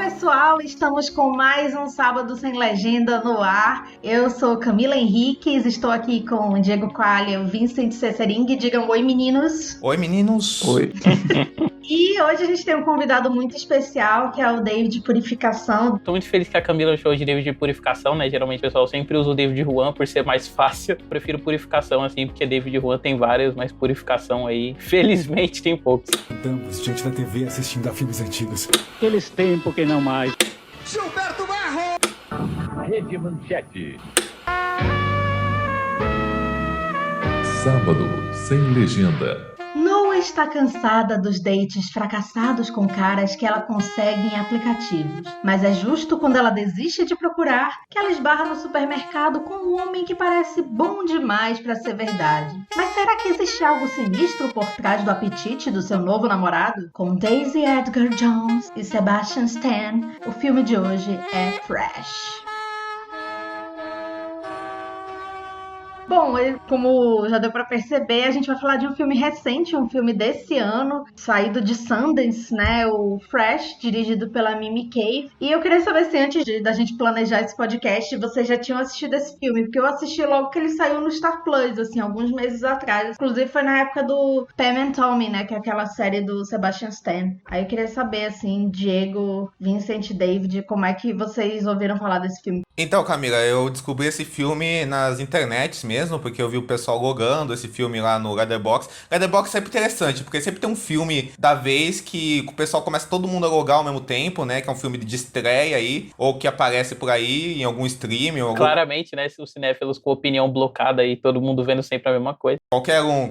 pessoal, estamos com mais um Sábado Sem Legenda no ar. Eu sou Camila Henriques, estou aqui com o Diego Coalha, o Vincent Cessering. Digam oi, meninos. Oi, meninos. Oi. E hoje a gente tem um convidado muito especial, que é o David Purificação. Tô muito feliz que a Camila achou de David Purificação, né? Geralmente o pessoal sempre usa o David Juan por ser mais fácil. Prefiro Purificação, assim, porque David Juan tem vários, mas Purificação aí, felizmente, tem poucos. Estamos diante da TV assistindo a filmes antigos. Aqueles tempos que não mais. Gilberto Barro! Rede Manchete. Sábado Sem Legenda. Noah está cansada dos dates fracassados com caras que ela consegue em aplicativos. Mas é justo quando ela desiste de procurar que ela esbarra no supermercado com um homem que parece bom demais para ser verdade. Mas será que existe algo sinistro por trás do apetite do seu novo namorado? Com Daisy Edgar Jones e Sebastian Stan, o filme de hoje é Fresh. Bom, como já deu pra perceber, a gente vai falar de um filme recente, um filme desse ano, saído de Sundance, né? O Fresh, dirigido pela Mimi Cave. E eu queria saber se antes da gente planejar esse podcast, vocês já tinham assistido esse filme, porque eu assisti logo que ele saiu no Star Plus, assim, alguns meses atrás. Inclusive foi na época do Pam and Tommy, né? Que é aquela série do Sebastian Stan. Aí eu queria saber, assim, Diego, Vincent, David, como é que vocês ouviram falar desse filme? Então, Camila, eu descobri esse filme nas internets mesmo, porque eu vi o pessoal logando esse filme lá no Letterboxd. Letterboxd é sempre interessante, porque sempre tem um filme da vez que o pessoal começa todo mundo a logar ao mesmo tempo, né? Que é um filme de estreia aí, ou que aparece por aí em algum stream. Ou algum... Claramente, né? Se os cinéfilos com opinião blocada aí, todo mundo vendo sempre a mesma coisa. Qualquer um.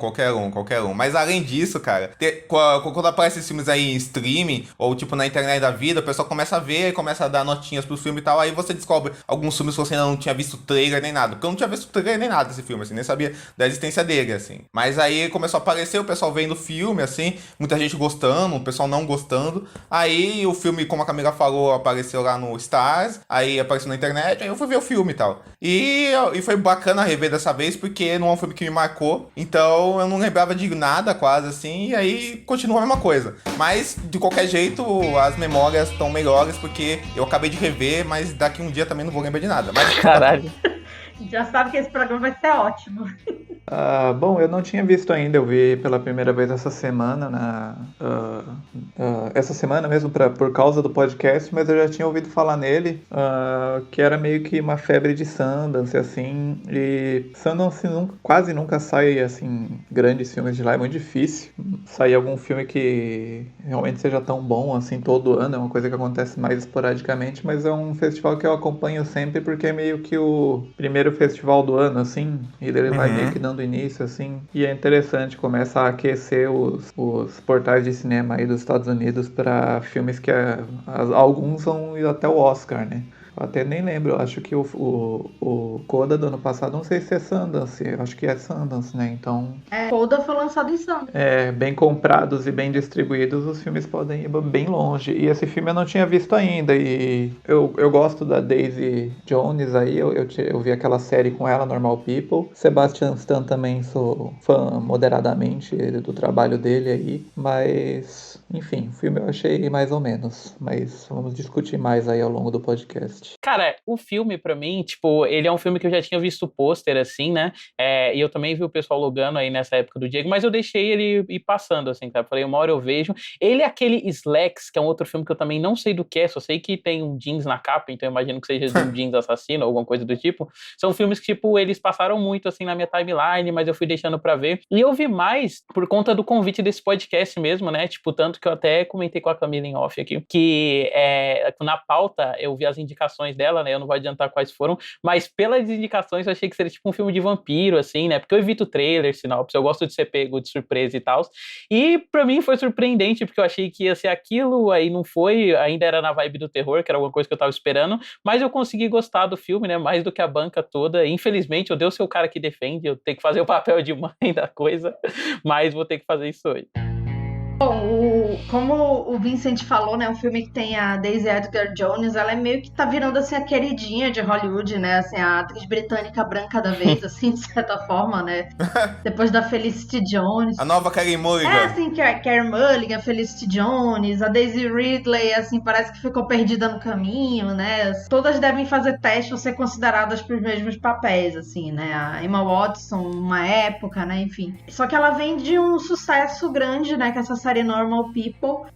Mas além disso, cara, quando aparecem esses filmes aí em streaming, ou tipo na internet da vida, o pessoal começa a ver, começa a dar notinhas pro filme e tal, aí você descobre alguns filmes que você ainda não tinha visto trailer nem nada, porque eu não tinha visto trailer nem nada desse filme, assim, nem sabia da existência dele, assim. Mas aí começou a aparecer o pessoal vendo o filme, assim, muita gente gostando, o pessoal não gostando. Aí o filme, como a Camila falou, apareceu lá no Stars, aí apareceu na internet, aí eu fui ver o filme e tal. E foi bacana rever dessa vez, porque não é um filme que me marcou, então eu não lembrava de nada quase, assim, e aí continua a mesma coisa. Mas, de qualquer jeito, as memórias estão melhores, porque eu acabei de rever, mas daqui um dia também não vou lembrar de nada. Mas... Caralho. Já sabe que esse programa vai ser ótimo. Bom, eu não tinha visto ainda, eu vi pela primeira vez essa semana, essa semana mesmo por causa do podcast, mas eu já tinha ouvido falar nele, que era meio que uma febre de Sundance, assim, e Sundance quase nunca sai, assim, grandes filmes de lá, é muito difícil sair algum filme que realmente seja tão bom, assim, todo ano, é uma coisa que acontece mais esporadicamente, mas é um festival que eu acompanho sempre, porque é meio que o primeiro festival do ano, assim, e ele vai meio que dando início, assim, e é interessante, começa a aquecer os portais de cinema aí dos Estados Unidos para filmes que alguns vão ir até o Oscar, né? Eu até nem lembro, eu acho que o Coda do ano passado, não sei se é Sundance, eu acho que é Sundance, né? Então... Coda foi lançado em Sundance. Bem comprados e bem distribuídos, os filmes podem ir bem longe. E esse filme eu não tinha visto ainda, e eu gosto da Daisy Jones aí, eu vi aquela série com ela, Normal People. Sebastian Stan também sou fã moderadamente do trabalho dele aí, mas... Enfim, o filme eu achei mais ou menos, mas vamos discutir mais aí ao longo do podcast. Cara, o filme, pra mim, tipo, ele é um filme que eu já tinha visto o pôster, assim, né? E eu também vi o pessoal logando aí nessa época do Diego, mas eu deixei ele ir passando, assim, tá? Falei, uma hora eu vejo. Ele é aquele Slacks, que é um outro filme que eu também não sei do que é, só sei que tem um jeans na capa, então eu imagino que seja de um jeans assassino ou alguma coisa do tipo. São filmes que, tipo, eles passaram muito, assim, na minha timeline, mas eu fui deixando pra ver. E eu vi mais por conta do convite desse podcast mesmo, né? Tipo, tanto que eu até comentei com a Camila em off aqui, que na pauta eu vi as indicações dela, né? Eu não vou adiantar quais foram, mas pelas indicações eu achei que seria tipo um filme de vampiro, assim, né? Porque eu evito trailer, sinopse, eu gosto de ser pego de surpresa e tal. E pra mim foi surpreendente, porque eu achei que ia ser aquilo, aí não foi, ainda era na vibe do terror, que era alguma coisa que eu tava esperando, mas eu consegui gostar do filme, né? Mais do que a banca toda. Infelizmente, eu devo ser o cara que defende, eu tenho que fazer o papel de mãe da coisa, mas vou ter que fazer isso hoje. Bom, como o Vincent falou, né, um filme que tem a Daisy Edgar Jones, ela é meio que tá virando, assim, a queridinha de Hollywood, né, assim, a atriz britânica branca da vez, assim, de certa forma, né, depois da Felicity Jones. A nova Carey Mulligan. Assim, que a Carey Mulligan, a Felicity Jones, a Daisy Ridley, assim, parece que ficou perdida no caminho, né, todas devem fazer teste ou ser consideradas pros mesmos papéis, assim, né, a Emma Watson, uma época, né, enfim. Só que ela vem de um sucesso grande, né, que é essa série Normal People,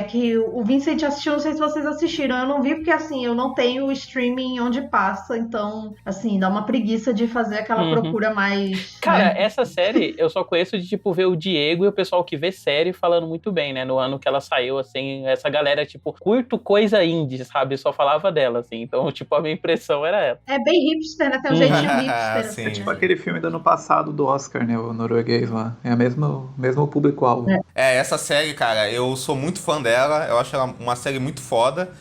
que o Vincent assistiu, não sei se vocês assistiram, eu não vi porque, assim, eu não tenho o streaming onde passa, então, assim, dá uma preguiça de fazer aquela procura mais... Cara, né? essa série eu só conheço de, tipo, ver o Diego e o pessoal que vê série falando muito bem, né, no ano que ela saiu, assim, essa galera, tipo, curto coisa indie, sabe, só falava dela, assim, então, tipo, a minha impressão era ela. É bem hipster, né, tem um jeitinho hipster, Sim. assim, É tipo né? aquele filme do ano passado do Oscar, né? O norueguês lá. É o mesmo público-alvo. Essa série, cara, eu sou muito fã dela, eu acho ela uma série muito foda.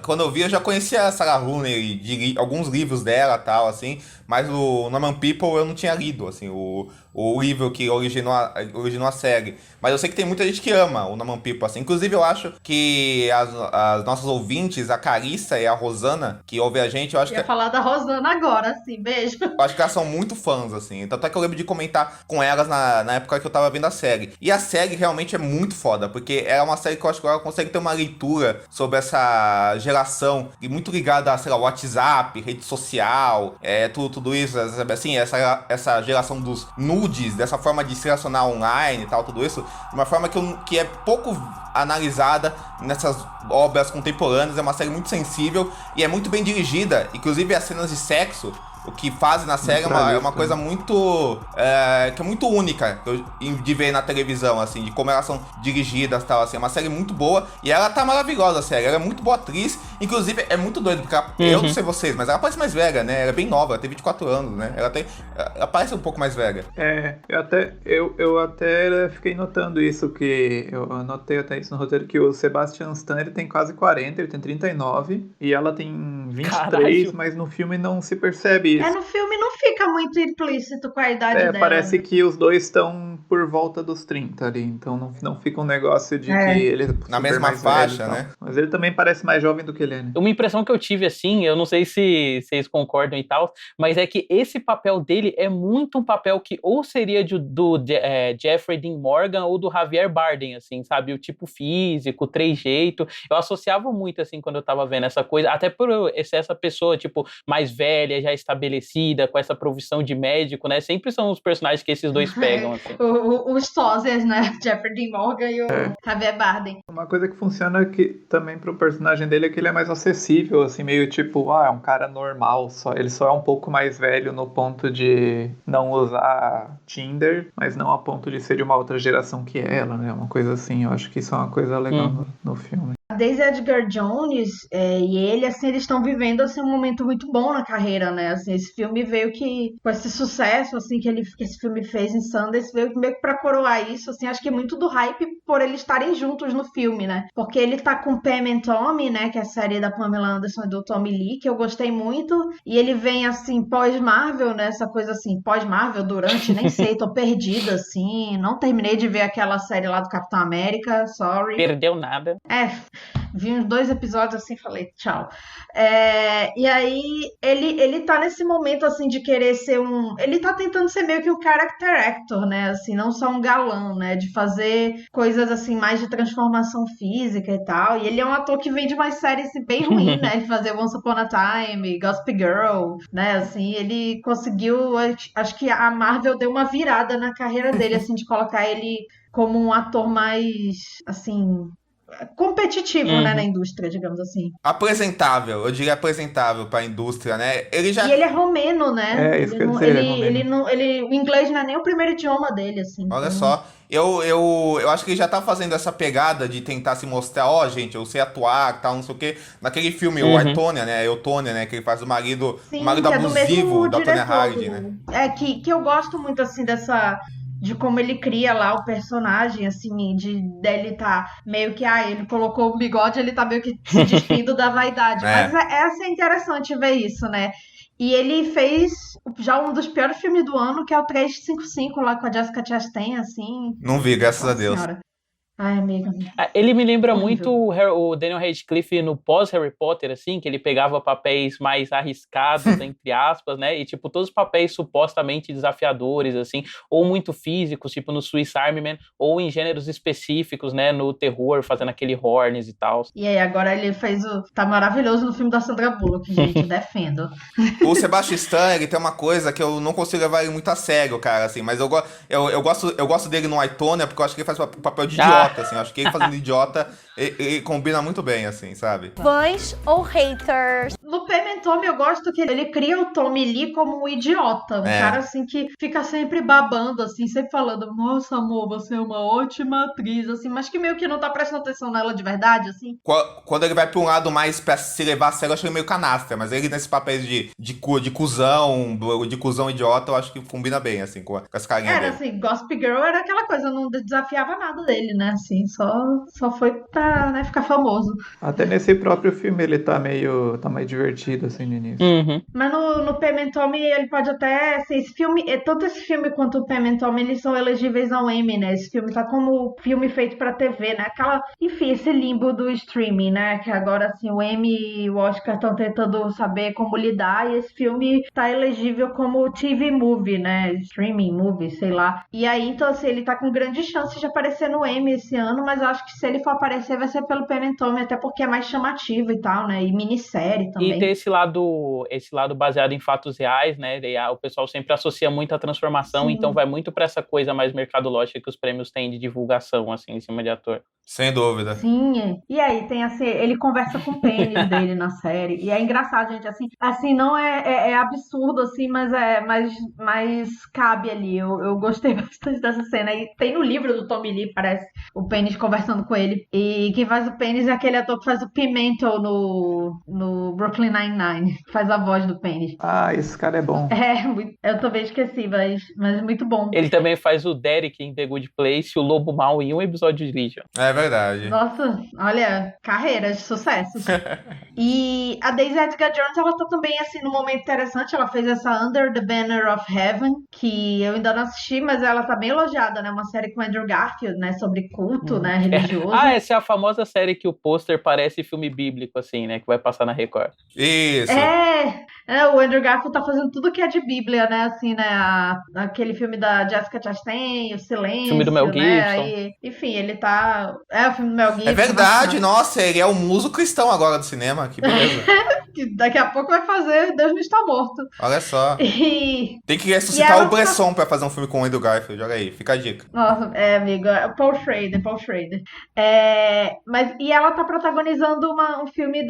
Quando eu vi, eu já conhecia a Sarah Rooney, de alguns livros dela e tal, assim, mas o Normal People eu não tinha lido, assim, o livro que originou a série. Mas eu sei que tem muita gente que ama o Normal People, assim. Inclusive, eu acho que as nossas ouvintes, a Carissa e a Rosana, que ouvem a gente, eu acho Eu ia que... falar da Rosana agora, assim, beijo. Eu acho que elas são muito fãs, assim. Tanto é que eu lembro de comentar com elas na época que eu tava vendo a série. E a série realmente é muito foda, porque é uma série que eu acho que ela consegue ter uma leitura sobre essa geração muito ligada a, sei lá, WhatsApp, rede social, tudo isso, sabe assim, essa geração dos nudes, dessa forma de se relacionar online e tal, tudo isso, de uma forma que é pouco analisada nessas obras contemporâneas. É uma série muito sensível e é muito bem dirigida, inclusive as cenas de sexo. O que fazem na série é uma coisa muito... que é muito única de ver na televisão, assim, de como elas são dirigidas e tal, assim. É uma série muito boa e ela tá maravilhosa, a série. Ela é muito boa atriz, inclusive é muito doido, porque eu não sei vocês, mas ela parece mais velha, né? Ela é bem nova, ela tem 24 anos, né? Ela parece um pouco mais velha. Eu até fiquei notando isso, que eu anotei até isso no roteiro, que o Sebastian Stan, ele tem quase 40, ele tem 39, e ela tem 23, Caralho. mas no filme não se percebe isso. No filme não fica muito implícito com a idade dela. Parece né? que os dois estão por volta dos 30 ali, então não fica um negócio de que ele é Na super mesma mais velho faixa, e tal. né? Mas ele também parece mais jovem do que ele é, né? Uma impressão que eu tive, assim, eu não sei se vocês concordam e tal, mas é que esse papel dele é muito um papel que ou seria do Jeffrey Dean Morgan ou do Javier Bardem, assim, sabe? O tipo físico, o trejeito. Eu associava muito, assim, quando eu tava vendo essa coisa, até por eu ser essa pessoa, tipo, mais velha, já estabelecida, com essa profissão de médico, né? Sempre são os personagens que esses dois pegam, assim. Os sósias, né? Jeffrey Dean Morgan e o Javier Bardem. Uma coisa que funciona também pro personagem dele é que ele é mais acessível, assim, meio tipo, é um cara normal, ele só é um pouco mais velho no ponto de não usar Tinder, mas não a ponto de ser de uma outra geração que ela, né? Uma coisa assim, eu acho que isso é uma coisa legal no filme. A Daisy Edgar Jones e ele, assim, eles estão vivendo, assim, um momento muito bom na carreira, né? Assim, esse filme veio que, com esse sucesso, assim, que esse filme fez em Sundance, veio meio que pra coroar isso, assim, acho que é muito do hype por eles estarem juntos no filme, né? Porque ele tá com Pam and Tommy, né? Que é a série da Pamela Anderson e do Tommy Lee, que eu gostei muito, e ele vem, assim, pós-Marvel, né? Essa coisa, assim, pós-Marvel, durante, nem sei, tô perdida, assim, não terminei de ver aquela série lá do Capitão América, sorry. Perdeu nada. Vi uns 2 episódios assim, falei, tchau. E aí, ele tá nesse momento, assim, de querer ser ele tá tentando ser meio que um character actor, né? Assim, não só um galã, né? De fazer coisas, assim, mais de transformação física e tal. E ele é um ator que vem de umas séries assim, bem ruins, né? De fazer Once Upon a Time, Gossip Girl, né? Assim, ele conseguiu... Acho que a Marvel deu uma virada na carreira dele, assim, de colocar ele como um ator mais, assim... competitivo, né, na indústria, digamos assim. Apresentável, eu diria apresentável pra indústria, né? E ele é romeno, né? Isso que eu ia dizer, ele é romeno. O inglês não é nem o primeiro idioma dele, assim. Olha então... só, eu acho que ele já tá fazendo essa pegada de tentar se mostrar, gente, eu sei atuar, tal, não sei o quê. Naquele filme, o Eutônia, né, que ele faz o marido abusivo da Tonya Hardy, né? Que eu gosto muito, assim, de como ele cria lá o personagem, assim, dele tá meio que, ele colocou o bigode, ele tá meio que se despindo da vaidade. Mas é interessante ver isso, né? E ele fez já um dos piores filmes do ano, que é o 355, lá com a Jessica Chastain, assim. Não vi, graças Nossa a Deus. Senhora. Ai, amiga. Ele me lembra Horrível. muito o Daniel Radcliffe no pós-Harry Potter, assim, que ele pegava papéis mais arriscados, entre aspas, né? E, tipo, todos os papéis supostamente desafiadores, assim, ou muito físicos, tipo no Swiss Army Man, ou em gêneros específicos, né? No terror, fazendo aquele Horns e tal. E aí, agora ele fez tá maravilhoso no filme da Sandra Bullock, gente, eu defendo. O Sebastian Stan, ele tem uma coisa que eu não consigo levar ele muito a sério, cara, assim, mas eu gosto dele no Aitonia porque eu acho que ele faz o papel de idiota, assim, eu acho que ele fazendo idiota, ele combina muito bem, assim, sabe? Fãs ou haters? No Payment Tommy eu gosto que ele cria o Tommy Lee como um idiota, um cara assim que fica sempre babando, assim, sempre falando, nossa amor, você é uma ótima atriz, assim, mas que meio que não tá prestando atenção nela de verdade, assim. Quando ele vai pra um lado mais pra se levar a sério, eu acho ele meio canastra, mas ele nesses papéis de cuzão idiota, eu acho que combina bem, assim, com essa carinha Era dele. assim, Gossip Girl era aquela coisa, não desafiava nada dele, né, assim, só foi pra, né, ficar famoso. Até nesse próprio filme ele tá meio divertido, assim, no início. Uhum. Mas no Payment Tommy ele pode até, assim, tanto esse filme quanto o Payment Tommy, eles são elegíveis ao Emmy, né, esse filme tá como filme feito pra TV, né, enfim, esse limbo do streaming, né, que agora, assim, o Emmy e o Oscar estão tentando saber como lidar, e esse filme tá elegível como TV movie, né, streaming movie, sei lá. E aí, então, assim, ele tá com grande chance de aparecer no Emmy esse ano, mas eu acho que se ele for aparecer vai ser pelo Payment Tommy, até porque é mais chamativo e tal, né, e minissérie também. E tem esse lado baseado em fatos reais, né, o pessoal sempre associa muito a transformação, então vai muito pra essa coisa mais mercadológica que os prêmios têm de divulgação, assim, em cima de ator. Sem dúvida. Sim, e aí tem assim, ele conversa com o pênis dele na série, e é engraçado, gente, assim não é absurdo, assim, mas cabe ali, eu gostei bastante dessa cena, e tem no livro do Tommy Lee, parece, o pênis conversando com ele, e quem faz o pênis é aquele ator que faz o Pimentel no Brooklyn Nine-Nine, faz a voz do pênis. Ah, esse cara é bom. Eu também esqueci, mas muito bom. Ele também faz o Derek em The Good Place, o Lobo Mau em um episódio de Legion. É verdade. Nossa, olha, carreira de sucessos. E a Daisy Edgar Jones, ela tá também, assim, num momento interessante. Ela fez essa Under the Banner of Heaven, que eu ainda não assisti, mas ela tá bem elogiada, né? Uma série com Andrew Garfield, né? Sobre culto, né? Religioso. Essa é a famosa série que o pôster parece filme bíblico, assim, né? Que vai passar na Record. Isso. O Andrew Garfield tá fazendo tudo que é de Bíblia, né? Assim, né? Aquele filme da Jessica Chastain, O Silêncio, filme do Mel Gibson. Né? Enfim, ele tá... o filme do Mel Gibson. É verdade, nossa, ele é o muso cristão agora do cinema, que beleza. Que daqui a pouco vai fazer Deus não está morto. Olha só. Tem que ressuscitar o Bresson pra fazer um filme com o Andrew Garfield, olha aí, fica a dica. Nossa, amigo, Paul Schrader. E ela tá protagonizando um filme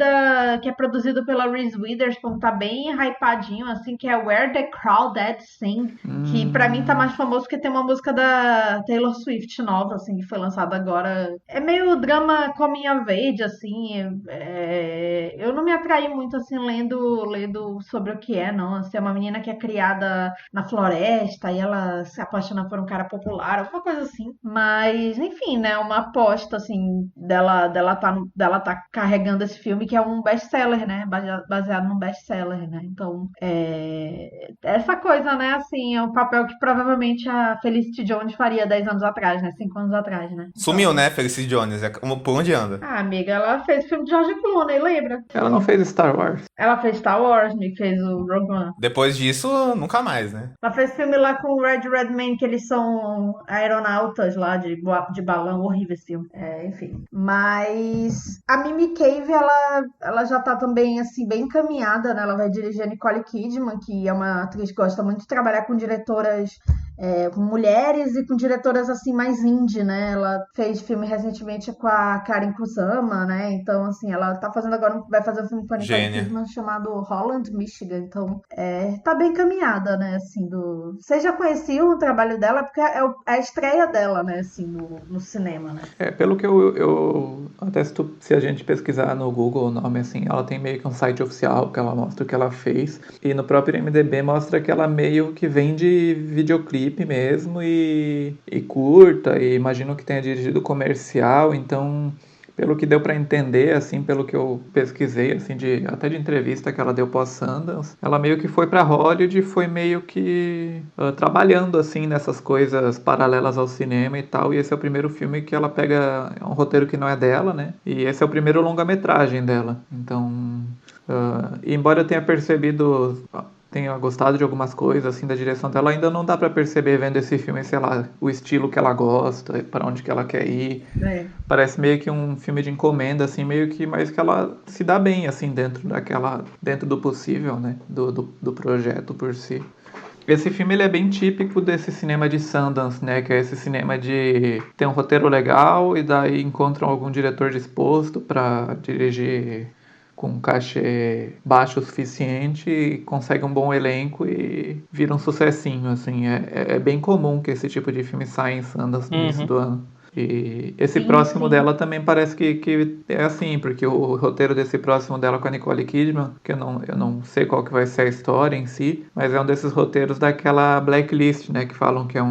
que é produzido pela Reese Witherspoon, tá bem hypadinho, assim, que é Where the Crawdads Sing, que pra mim tá mais famoso porque tem uma música da Taylor Swift nova, assim, que foi lançada agora. É meio drama coming of age, assim, eu não me atraí muito, assim, lendo sobre o que é, não, assim, é uma menina que é criada na floresta e ela se apaixona por um cara popular, alguma coisa assim, mas, enfim, né, uma aposta, assim, dela tá carregando esse filme que é um best-seller, né, baseado num best-seller, né, então, essa coisa, né, assim, é um papel que provavelmente a Felicity Jones faria 10 anos atrás, né, 5 anos atrás, né. Então... Sumiu, né, Felicity Jones, por onde anda? Amiga, ela fez o filme de George Clooney, lembra? Ela não fez Star Wars. Ela fez Star Wars, fez o Rogue One. Depois disso, nunca mais, né? Ela fez filme lá com o Red Redmayne, que eles são aeronautas lá de balão, horrível esse filme. Enfim. Mas a Mimi Cave, ela já tá também, assim, bem encaminhada, né? Ela vai dirigir a Nicole Kidman, que é uma atriz que gosta muito de trabalhar com diretoras, com mulheres e com diretoras, assim, mais indie, né? Ela fez filme recentemente com a Karen Kusama, né? Então, assim, ela tá fazendo agora, vai fazer um filme com a Nicole Kidman chamado Holland, Michigan. Então, tá bem encaminhada, né? Assim, Vocês já conheciam o trabalho dela? Porque é a estreia dela, né? Assim, no cinema, né? Pelo que eu até se a gente pesquisar no Google o nome, assim, ela tem meio que um site oficial que ela mostra o que ela fez. E no próprio IMDb mostra que ela meio que vende videoclipe mesmo e curta. E imagino que tenha dirigido comercial, então... pelo que deu pra entender, assim, pelo que eu pesquisei, assim, até de entrevista que ela deu pós-Sundance, ela meio que foi pra Hollywood e foi meio que trabalhando, assim, nessas coisas paralelas ao cinema e tal, e esse é o primeiro filme que ela pega, é um roteiro que não é dela, né, e esse é o primeiro longa-metragem dela, então, embora eu tenha percebido... tenha gostado de algumas coisas, assim, da direção dela, ainda não dá pra perceber vendo esse filme, sei lá, o estilo que ela gosta, pra onde que ela quer ir. Parece meio que um filme de encomenda, assim, meio que, mas que ela se dá bem, assim, dentro do possível, né, do projeto por si. Esse filme ele é bem típico desse cinema de Sundance, né? Que é esse cinema de ter um roteiro legal e daí encontram algum diretor disposto para dirigir com um cachê baixo o suficiente e consegue um bom elenco e vira um sucessinho, assim. É bem comum que esse tipo de filme saia em Sundance no início do ano. E esse próximo dela também parece que é assim, porque o roteiro desse próximo dela com a Nicole Kidman, que eu não sei qual que vai ser a história em si, mas é um desses roteiros daquela Blacklist, né, que falam que é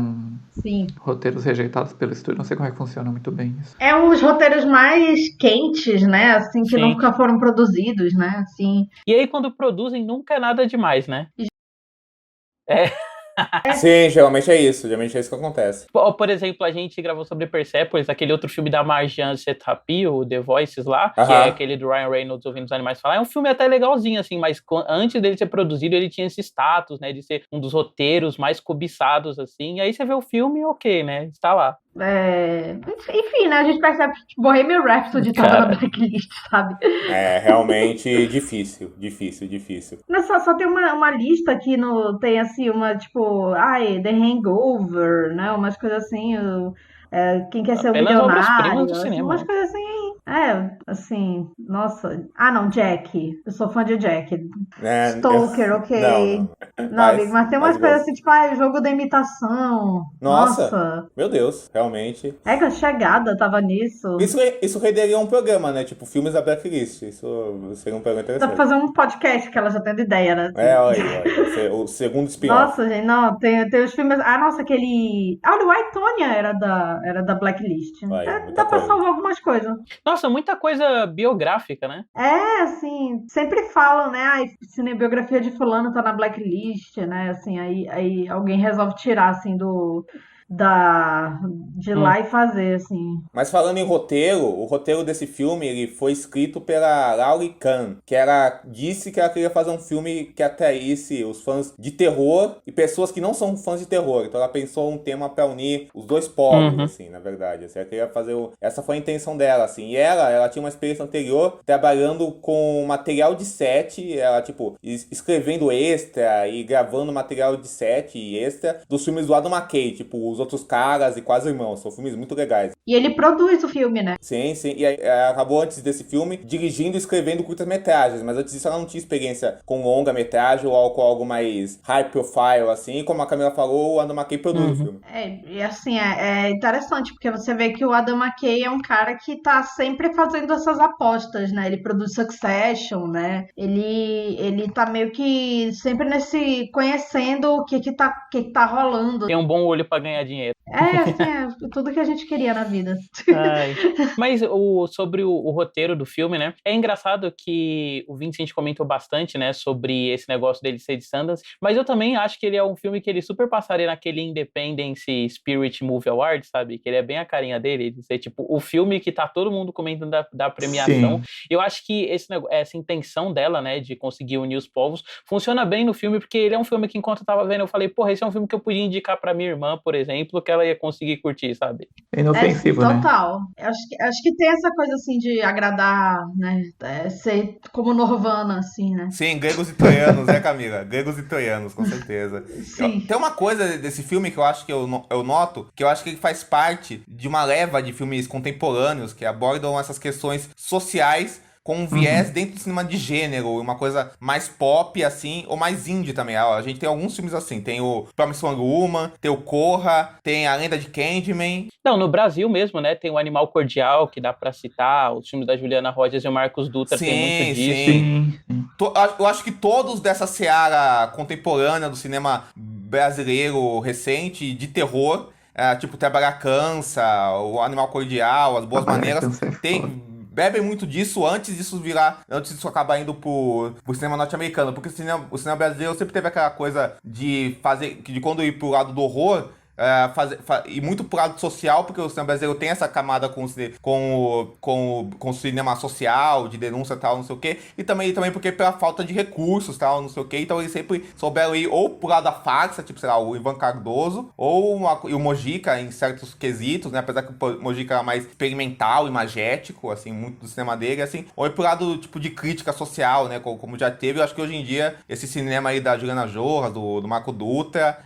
roteiros rejeitados pelo estúdio, não sei como é que funciona muito bem isso. É um dos roteiros mais quentes, né, assim, que nunca foram produzidos, né, assim. E aí quando produzem nunca é nada demais, né? Sim, geralmente é isso que acontece. Por exemplo, a gente gravou sobre Persepolis, aquele outro filme da Marjane Satrapi, o The Voices lá, que é aquele do Ryan Reynolds ouvindo os animais falar. É um filme até legalzinho, assim, mas antes dele ser produzido, ele tinha esse status, né, de ser um dos roteiros mais cobiçados, assim, e aí você vê o filme, ok, né, está lá. Enfim, né, a gente percebe que tipo, Bohemian Rhapsody tava na blacklist, sabe? É realmente difícil. Mas só tem uma lista aqui, tem assim, uma tipo, The Hangover, né, umas coisas assim, Quem Quer Ser um Apenas obras-primas do Milionário, cinema. umas coisas assim, nossa. Não, Jack, eu sou fã de Jack. Stalker, ok. Não, amigo, mas tem umas coisas assim, tipo, Jogo da Imitação. Nossa. Meu Deus, realmente. Que a Chegada tava nisso. Isso renderia um programa, né? Tipo, filmes da Blacklist. Isso seria um programa interessante. Dá pra fazer um podcast que ela já tem de ideia, né? Olha aí. O segundo spin-off. Nossa, gente, não, tem os filmes. Nossa, aquele. O White Tonya era da Blacklist. Dá pra salvar algumas coisas. Nossa, muita coisa biográfica, né? Assim, sempre falam, né? Cinebiografia de fulano tá na Blacklist, né? Assim, aí alguém resolve tirar, assim, de lá e fazer, assim. Mas falando em roteiro, o roteiro desse filme ele foi escrito pela Laurie Kahn, que disse que ela queria fazer um filme que atraísse os fãs de terror e pessoas que não são fãs de terror. Então ela pensou um tema para unir os dois polos, assim, na verdade. Assim, ela queria fazer essa foi a intenção dela, assim. E ela tinha uma experiência anterior trabalhando com material de set, ela, tipo, escrevendo extra e gravando material de set e extra dos filmes do Adam McKay, tipo, Os Outros Caras e Quase Irmãos. São filmes muito legais. E ele produz o filme, né? Sim. E aí, ela acabou antes desse filme dirigindo e escrevendo curtas-metragens. Mas antes disso ela não tinha experiência com longa-metragem ou com algo mais high profile, assim. Como a Camila falou, o Adam McKay produz o filme. E assim, é interessante, porque você vê que o Adam McKay é um cara que tá sempre fazendo essas apostas, né? Ele produz Succession, né? Ele tá meio que sempre conhecendo o que tá rolando. Tem um bom olho pra ganhar dinheiro. Tudo que a gente queria na vida. Mas sobre o roteiro do filme, né? É engraçado que o Vincent comentou bastante, né? Sobre esse negócio dele ser de Sundance. Mas eu também acho que ele é um filme que ele super passaria naquele Independence Spirit Movie Award, sabe? Que ele é bem a carinha dele. De ser, tipo, o filme que tá todo mundo comentando da premiação. Sim. Eu acho que essa intenção dela, né? De conseguir unir os povos, funciona bem no filme, porque ele é um filme que, enquanto eu tava vendo, eu falei, porra, esse é um filme que eu podia indicar pra minha irmã, por exemplo, que ela ia conseguir curtir, sabe? É inofensivo, né? Total. Acho que tem essa coisa, assim, de agradar, né? Ser como Norvana, assim, né? Sim, gregos e troianos, né, Camila? Gregos e troianos, com certeza. Sim. Tem uma coisa desse filme que eu acho que eu noto, que eu acho que ele faz parte de uma leva de filmes contemporâneos que abordam essas questões sociais com um viés dentro do cinema de gênero, uma coisa mais pop, assim, ou mais indie também. A gente tem alguns filmes assim, tem o Promised Woman, tem o Corra, tem A Lenda de Candyman. Não, no Brasil mesmo, né, tem o Animal Cordial, que dá pra citar, os filmes da Juliana Rogers e o Marcos Dutra tem muito disso. Sim. Eu acho que todos dessa seara contemporânea do cinema brasileiro recente, de terror, tipo Trabalhar Cansa, o Animal Cordial, As Boas Maneiras, bebem muito disso antes disso acabar indo pro cinema norte-americano, porque o cinema brasileiro sempre teve aquela coisa de quando ir pro lado do horror, e muito pro lado social, porque o cinema brasileiro tem essa camada com o cinema social, de denúncia e tal, não sei o quê, e também porque pela falta de recursos, tal, não sei o quê, então eles sempre souberam ir ou pro lado da farsa, tipo, sei lá, o Ivan Cardoso, e o Mojica em certos quesitos, né, apesar que o Mojica era mais experimental, imagético, assim, muito do cinema dele, assim, ou ir pro lado, tipo, de crítica social, né, como já teve. Eu acho que hoje em dia, esse cinema aí da Juliana Jorra, do Marco Dutra,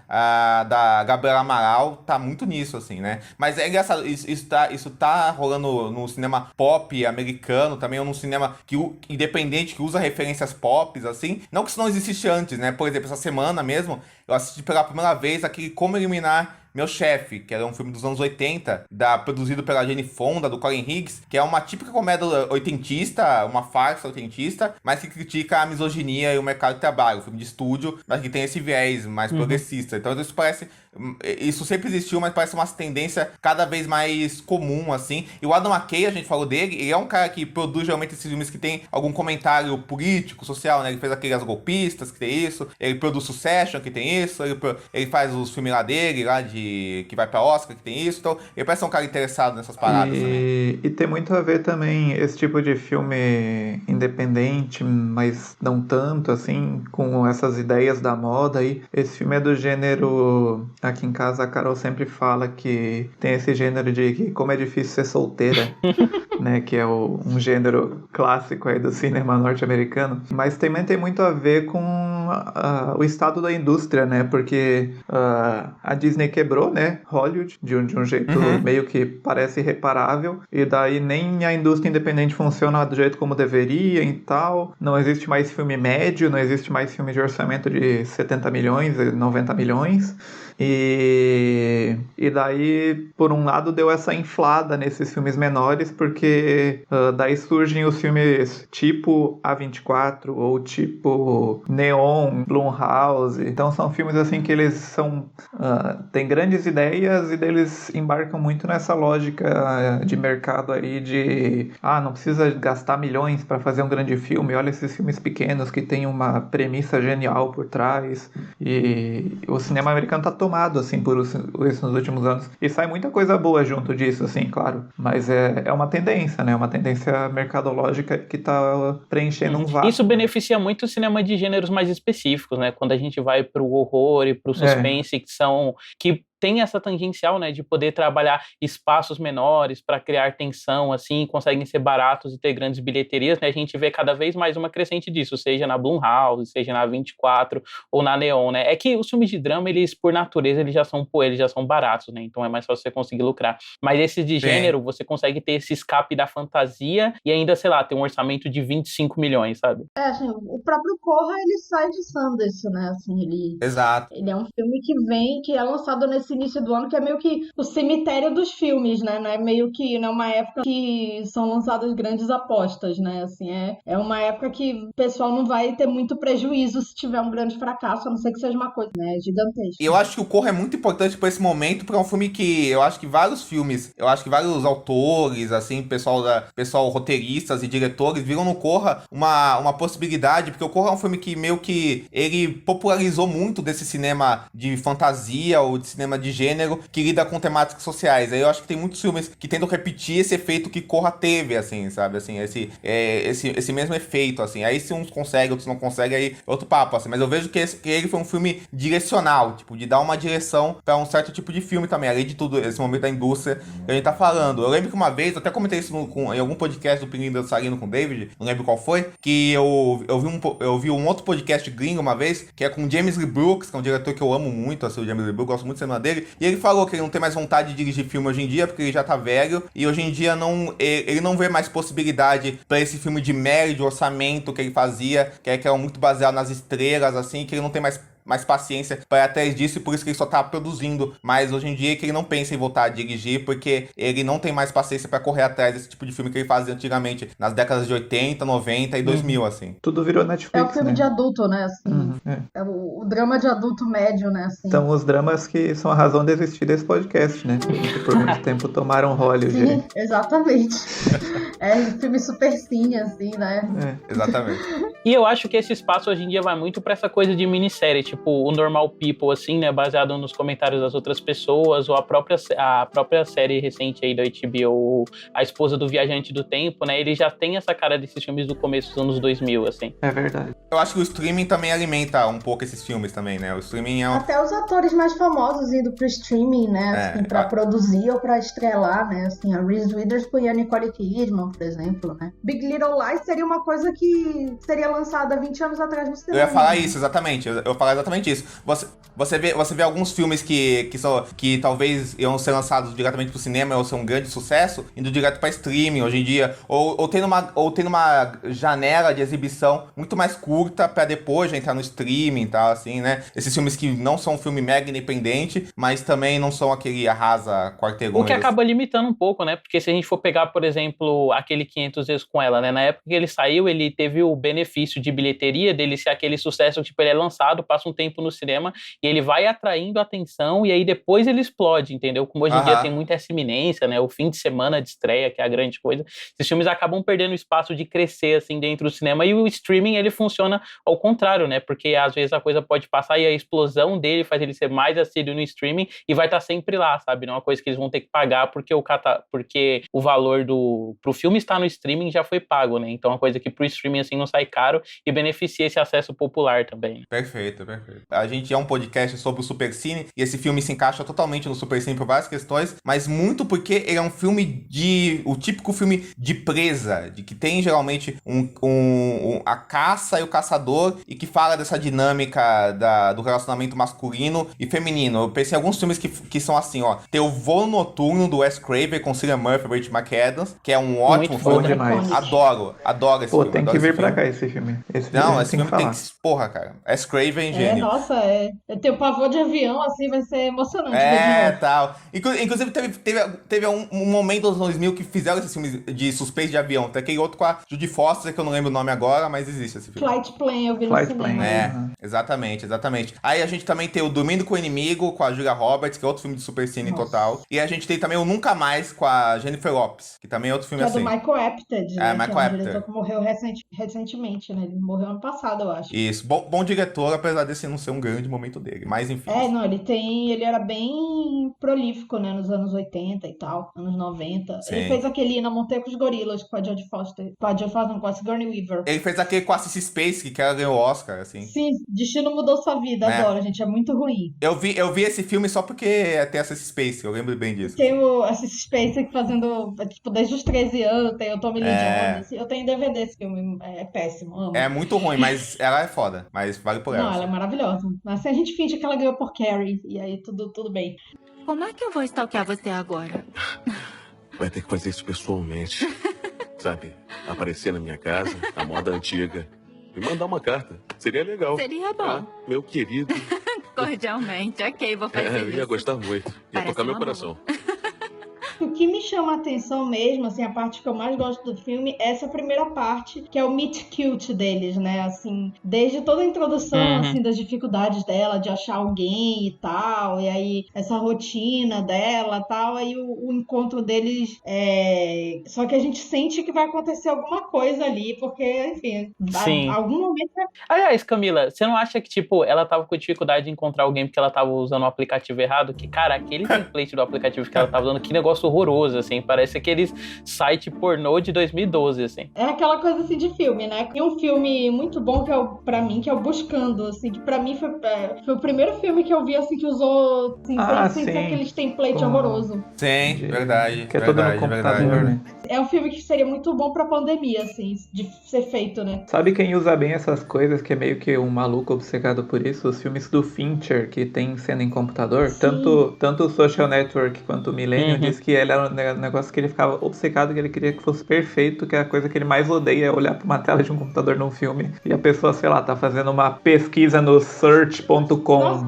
da Gabriela Amaral, tá muito nisso, assim, né? Mas é engraçado, isso tá rolando no cinema pop americano, também, ou num cinema independente, que usa referências pop, assim. Não que isso não existisse antes, né? Por exemplo, essa semana mesmo, eu assisti pela primeira vez aquele Como Eliminar Meu Chefe, que era um filme dos anos 80, produzido pela Jane Fonda, do Colin Higgs, que é uma típica comédia oitentista, uma farsa oitentista, mas que critica a misoginia e o mercado de trabalho, um filme de estúdio, mas que tem esse viés mais progressista. Então isso sempre existiu, mas parece uma tendência cada vez mais comum, assim. E o Adam McKay, a gente falou dele, ele é um cara que produz geralmente esses filmes que tem algum comentário político, social, né? Ele fez aqueles Golpistas, que tem isso, ele produz Succession, que tem isso, ele faz os filmes lá dele, que vai pra Oscar, que tem isso. Então, ele parece ser um cara interessado nessas paradas também. E tem muito a ver também esse tipo de filme independente, mas não tanto, assim, com essas ideias da moda aí. Esse filme é do gênero... Aqui em casa a Carol sempre fala que tem esse gênero de que como é difícil ser solteira, né? Que é um gênero clássico aí do cinema norte-americano. Mas também tem muito a ver com o estado da indústria, né? Porque a Disney quebrou, né? Hollywood, de um jeito meio que parece irreparável. E daí nem a indústria independente funciona do jeito como deveria e tal. Não existe mais filme médio, não existe mais filme de orçamento de 70 milhões, 90 milhões. E daí, por um lado, deu essa inflada nesses filmes menores, porque daí surgem os filmes tipo A24 ou tipo Neon, Blumhouse. Então são filmes assim que eles têm grandes ideias e eles embarcam muito nessa lógica de mercado aí de não precisa gastar milhões para fazer um grande filme. Olha esses filmes pequenos que tem uma premissa genial por trás. E o cinema americano tá tomado assim por isso nos últimos anos, e sai muita coisa boa junto disso, assim, claro, mas é uma tendência, né, uma tendência mercadológica que tá preenchendo um vácuo. Isso beneficia muito o cinema de gêneros mais específicos, né, quando a gente vai pro horror e pro suspense, que tem essa tangencial, né, de poder trabalhar espaços menores para criar tensão, assim, conseguem ser baratos e ter grandes bilheterias, né, a gente vê cada vez mais uma crescente disso, seja na Blumhouse, seja na 24 ou na Neon, né, é que os filmes de drama, eles, por natureza, eles já são baratos, né, então é mais fácil você conseguir lucrar, mas esses de gênero, você consegue ter esse escape da fantasia e ainda, sei lá, ter um orçamento de 25 milhões, sabe? Assim, o próprio Corra, ele sai de Sundance, né, assim, Exato. Ele é um filme que é lançado nesse início do ano, que é meio que o cemitério dos filmes, né? Não é meio que uma época que são lançadas grandes apostas, né? Assim, é uma época que o pessoal não vai ter muito prejuízo se tiver um grande fracasso, a não ser que seja uma coisa, né, gigantesca. E eu acho que o Corra é muito importante pra esse momento, porque é um filme que eu acho que vários autores, assim, pessoal roteiristas e diretores viram no Corra uma possibilidade, porque o Corra é um filme que meio que ele popularizou muito desse cinema de fantasia ou de cinema de gênero que lida com temáticas sociais. Aí eu acho que tem muitos filmes que tentam repetir esse efeito que Corra teve, assim, sabe? Assim, esse mesmo efeito, assim. Aí se uns conseguem, outros não conseguem, aí é outro papo, assim. Mas eu vejo que ele foi um filme direcional, tipo, de dar uma direção pra um certo tipo de filme também, além de tudo, esse momento da indústria que a gente tá falando. Eu lembro que uma vez, eu até comentei isso em algum podcast do Pinguim Dançarino com o David, não lembro qual foi, que eu vi um outro podcast gringo uma vez, que é com o James Lee Brooks, que é um diretor que eu amo muito, assim, o James Lee Brooks, gosto muito do cinema dele, e ele falou que ele não tem mais vontade de dirigir filme hoje em dia, porque ele já tá velho, e hoje em dia ele não vê mais possibilidade pra esse filme de médio orçamento que ele fazia, que era muito baseado nas estrelas, assim, que ele não tem mais mais paciência para ir atrás disso e por isso que ele só tá produzindo. Mas hoje em dia que ele não pensa em voltar a dirigir porque ele não tem mais paciência para correr atrás desse tipo de filme que ele fazia antigamente, nas décadas de 80, 90 e 2000, assim. Tudo virou Netflix, É o filme né? de adulto, né? Assim, é o drama de adulto médio, né? Assim. São os dramas que são a razão de existir desse podcast, né? Que por muito tempo tomaram Hollywood. Sim, exatamente. É um filme super sim, assim, né? Exatamente. E eu acho que esse espaço hoje em dia vai muito pra essa coisa de minissérie, tipo o Normal People, assim, né? Baseado nos comentários das outras pessoas, ou a própria série recente aí da HBO, A Esposa do Viajante do Tempo, né? Ele já tem essa cara desses filmes do começo dos anos 2000, assim. É verdade. Eu acho que o streaming também alimenta um pouco esses filmes também, né? O streaming é um... Até os atores mais famosos indo pro streaming, né? Assim, pra produzir ou pra estrelar, né? Assim, a Reese Witherspoon e a Nicole Kidman, por exemplo, né? Big Little Lies seria uma coisa que seria lançada 20 anos atrás no cinema. Eu ia falar isso, exatamente. Eu ia falar exatamente isso. Você vê alguns filmes que talvez iam ser lançados diretamente pro cinema ou ser um grande sucesso, indo direto pra streaming hoje em dia, ou tendo uma janela de exibição muito mais curta pra depois já entrar no streaming e tal, assim, né? Esses filmes que não são um filme mega independente, mas também não são aquele arrasa quarteirão. O que acaba limitando um pouco, né? Porque se a gente for pegar, por exemplo, aquele 500 vezes com ela, né? Na época que ele saiu, ele teve o benefício de bilheteria dele ser aquele sucesso, tipo, ele é lançado, passa um tempo no cinema e ele vai atraindo atenção e aí depois ele explode, entendeu? Como hoje em dia tem muita essa iminência, né? O fim de semana de estreia, que é a grande coisa. Esses filmes acabam perdendo o espaço de crescer, assim, dentro do cinema e o streaming, ele funciona ao contrário, né? Porque às vezes a coisa pode passar e a explosão dele faz ele ser mais assíduo no streaming e vai estar sempre lá, sabe? Não é uma coisa que eles vão ter que pagar porque o valor pro filme estar no streaming já foi pago, né? Então é uma coisa que pro streaming, assim, não sai caro e beneficia esse acesso popular também. Perfeito. A gente é um podcast sobre o Supercine e esse filme se encaixa totalmente no Supercine por várias questões, mas muito porque ele é um filme o típico filme de presa, de que tem geralmente a caça e o caçador e que fala dessa dinâmica do relacionamento masculino e feminino. Eu pensei em alguns filmes que são assim, ó. Tem o Voo Noturno do Wes Craven com Cillian Murphy e Rachel McAdams, que é um ótimo filme. Demais. Adoro esse filme. Tem que vir pra cá esse filme. Esse filme tem que... Porra, cara. Wes Craven, gênio. Nossa, eu tenho pavor de avião, assim, vai ser emocionante. Tal. Inclusive, teve um momento nos 2000 que fizeram esses filmes de suspense de avião. Tem aquele outro com a Judy Foster, que eu não lembro o nome agora, mas existe esse filme. Flight Plan, eu vi no cinema. Exatamente. Aí a gente também tem o Dormindo com o Inimigo, com a Julia Roberts, que é outro filme de Supercine total. E a gente tem também o Nunca Mais, com a Jennifer Lopez, que também é outro filme que assim. É do Michael Apted, né? Michael que é um Apted. diretor que morreu recentemente, né? Ele morreu ano passado, eu acho. Isso. Bom diretor, apesar desse não ser um grande momento dele. Mas enfim. Ele era bem prolífico, né? Nos anos 80 e tal, anos 90. Sim. Ele fez aquele Na Montanha com os Gorilas, com a Jodie Foster. Com a Sigourney Weaver. Ele fez aquele com a Sissy Spacek, que ela ganhou o Oscar, assim. Sim, Destino Mudou Sua Vida, adoro, gente. É muito ruim. Eu vi esse filme só porque tem a Sissy Spacek, eu lembro bem disso. Tem a Sissy Spacek fazendo, tipo, desde os 13 anos, tem o Tommy Lee Jones. Eu tenho DVD desse filme, é péssimo, amo. É muito ruim, mas ela é foda, mas vale por ela. Não, ela é maravilhosa. Mas assim, a gente finge que ela ganhou por Carrie, e aí tudo bem. Como é que eu vou stalkear você agora? Vai ter que fazer isso pessoalmente. Sabe, aparecer na minha casa, a moda antiga, e mandar uma carta. Seria legal. Seria bom. Meu querido. Cordialmente, ok, vou fazer isso. Eu ia gostar muito. Ia tocar meu coração. O que me chama a atenção mesmo, assim, a parte que eu mais gosto do filme é essa primeira parte, que é o meet cute deles, né? Assim, desde toda a introdução, assim, das dificuldades dela de achar alguém e tal, e aí essa rotina dela e tal, aí o encontro deles só que a gente sente que vai acontecer alguma coisa ali, porque, enfim, algum momento... Aliás, Camila, você não acha que, tipo, ela tava com dificuldade de encontrar alguém porque ela tava usando o aplicativo errado? Que, cara, aquele template do aplicativo que ela tava usando, que negócio horroroso, assim, parece aqueles site pornô de 2012, assim. É aquela coisa, assim, de filme, né? E um filme muito bom, que é pra mim, que é o Buscando, assim, que pra mim foi o primeiro filme que eu vi, assim, que usou, assim, sem ser aqueles template horroroso. Sim, verdade. Que é todo no computador, né? É um filme que seria muito bom pra pandemia, assim, de ser feito, né? Sabe quem usa bem essas coisas, que é meio que um maluco obcecado por isso? Os filmes do Fincher, que tem cena em computador. Tanto o Social Network quanto o Millennium diz que ele era negócio que ele ficava obcecado, que ele queria que fosse perfeito, que é a coisa que ele mais odeia, é olhar pra uma tela de um computador num filme e a pessoa, sei lá, tá fazendo uma pesquisa no search.com. Nossa,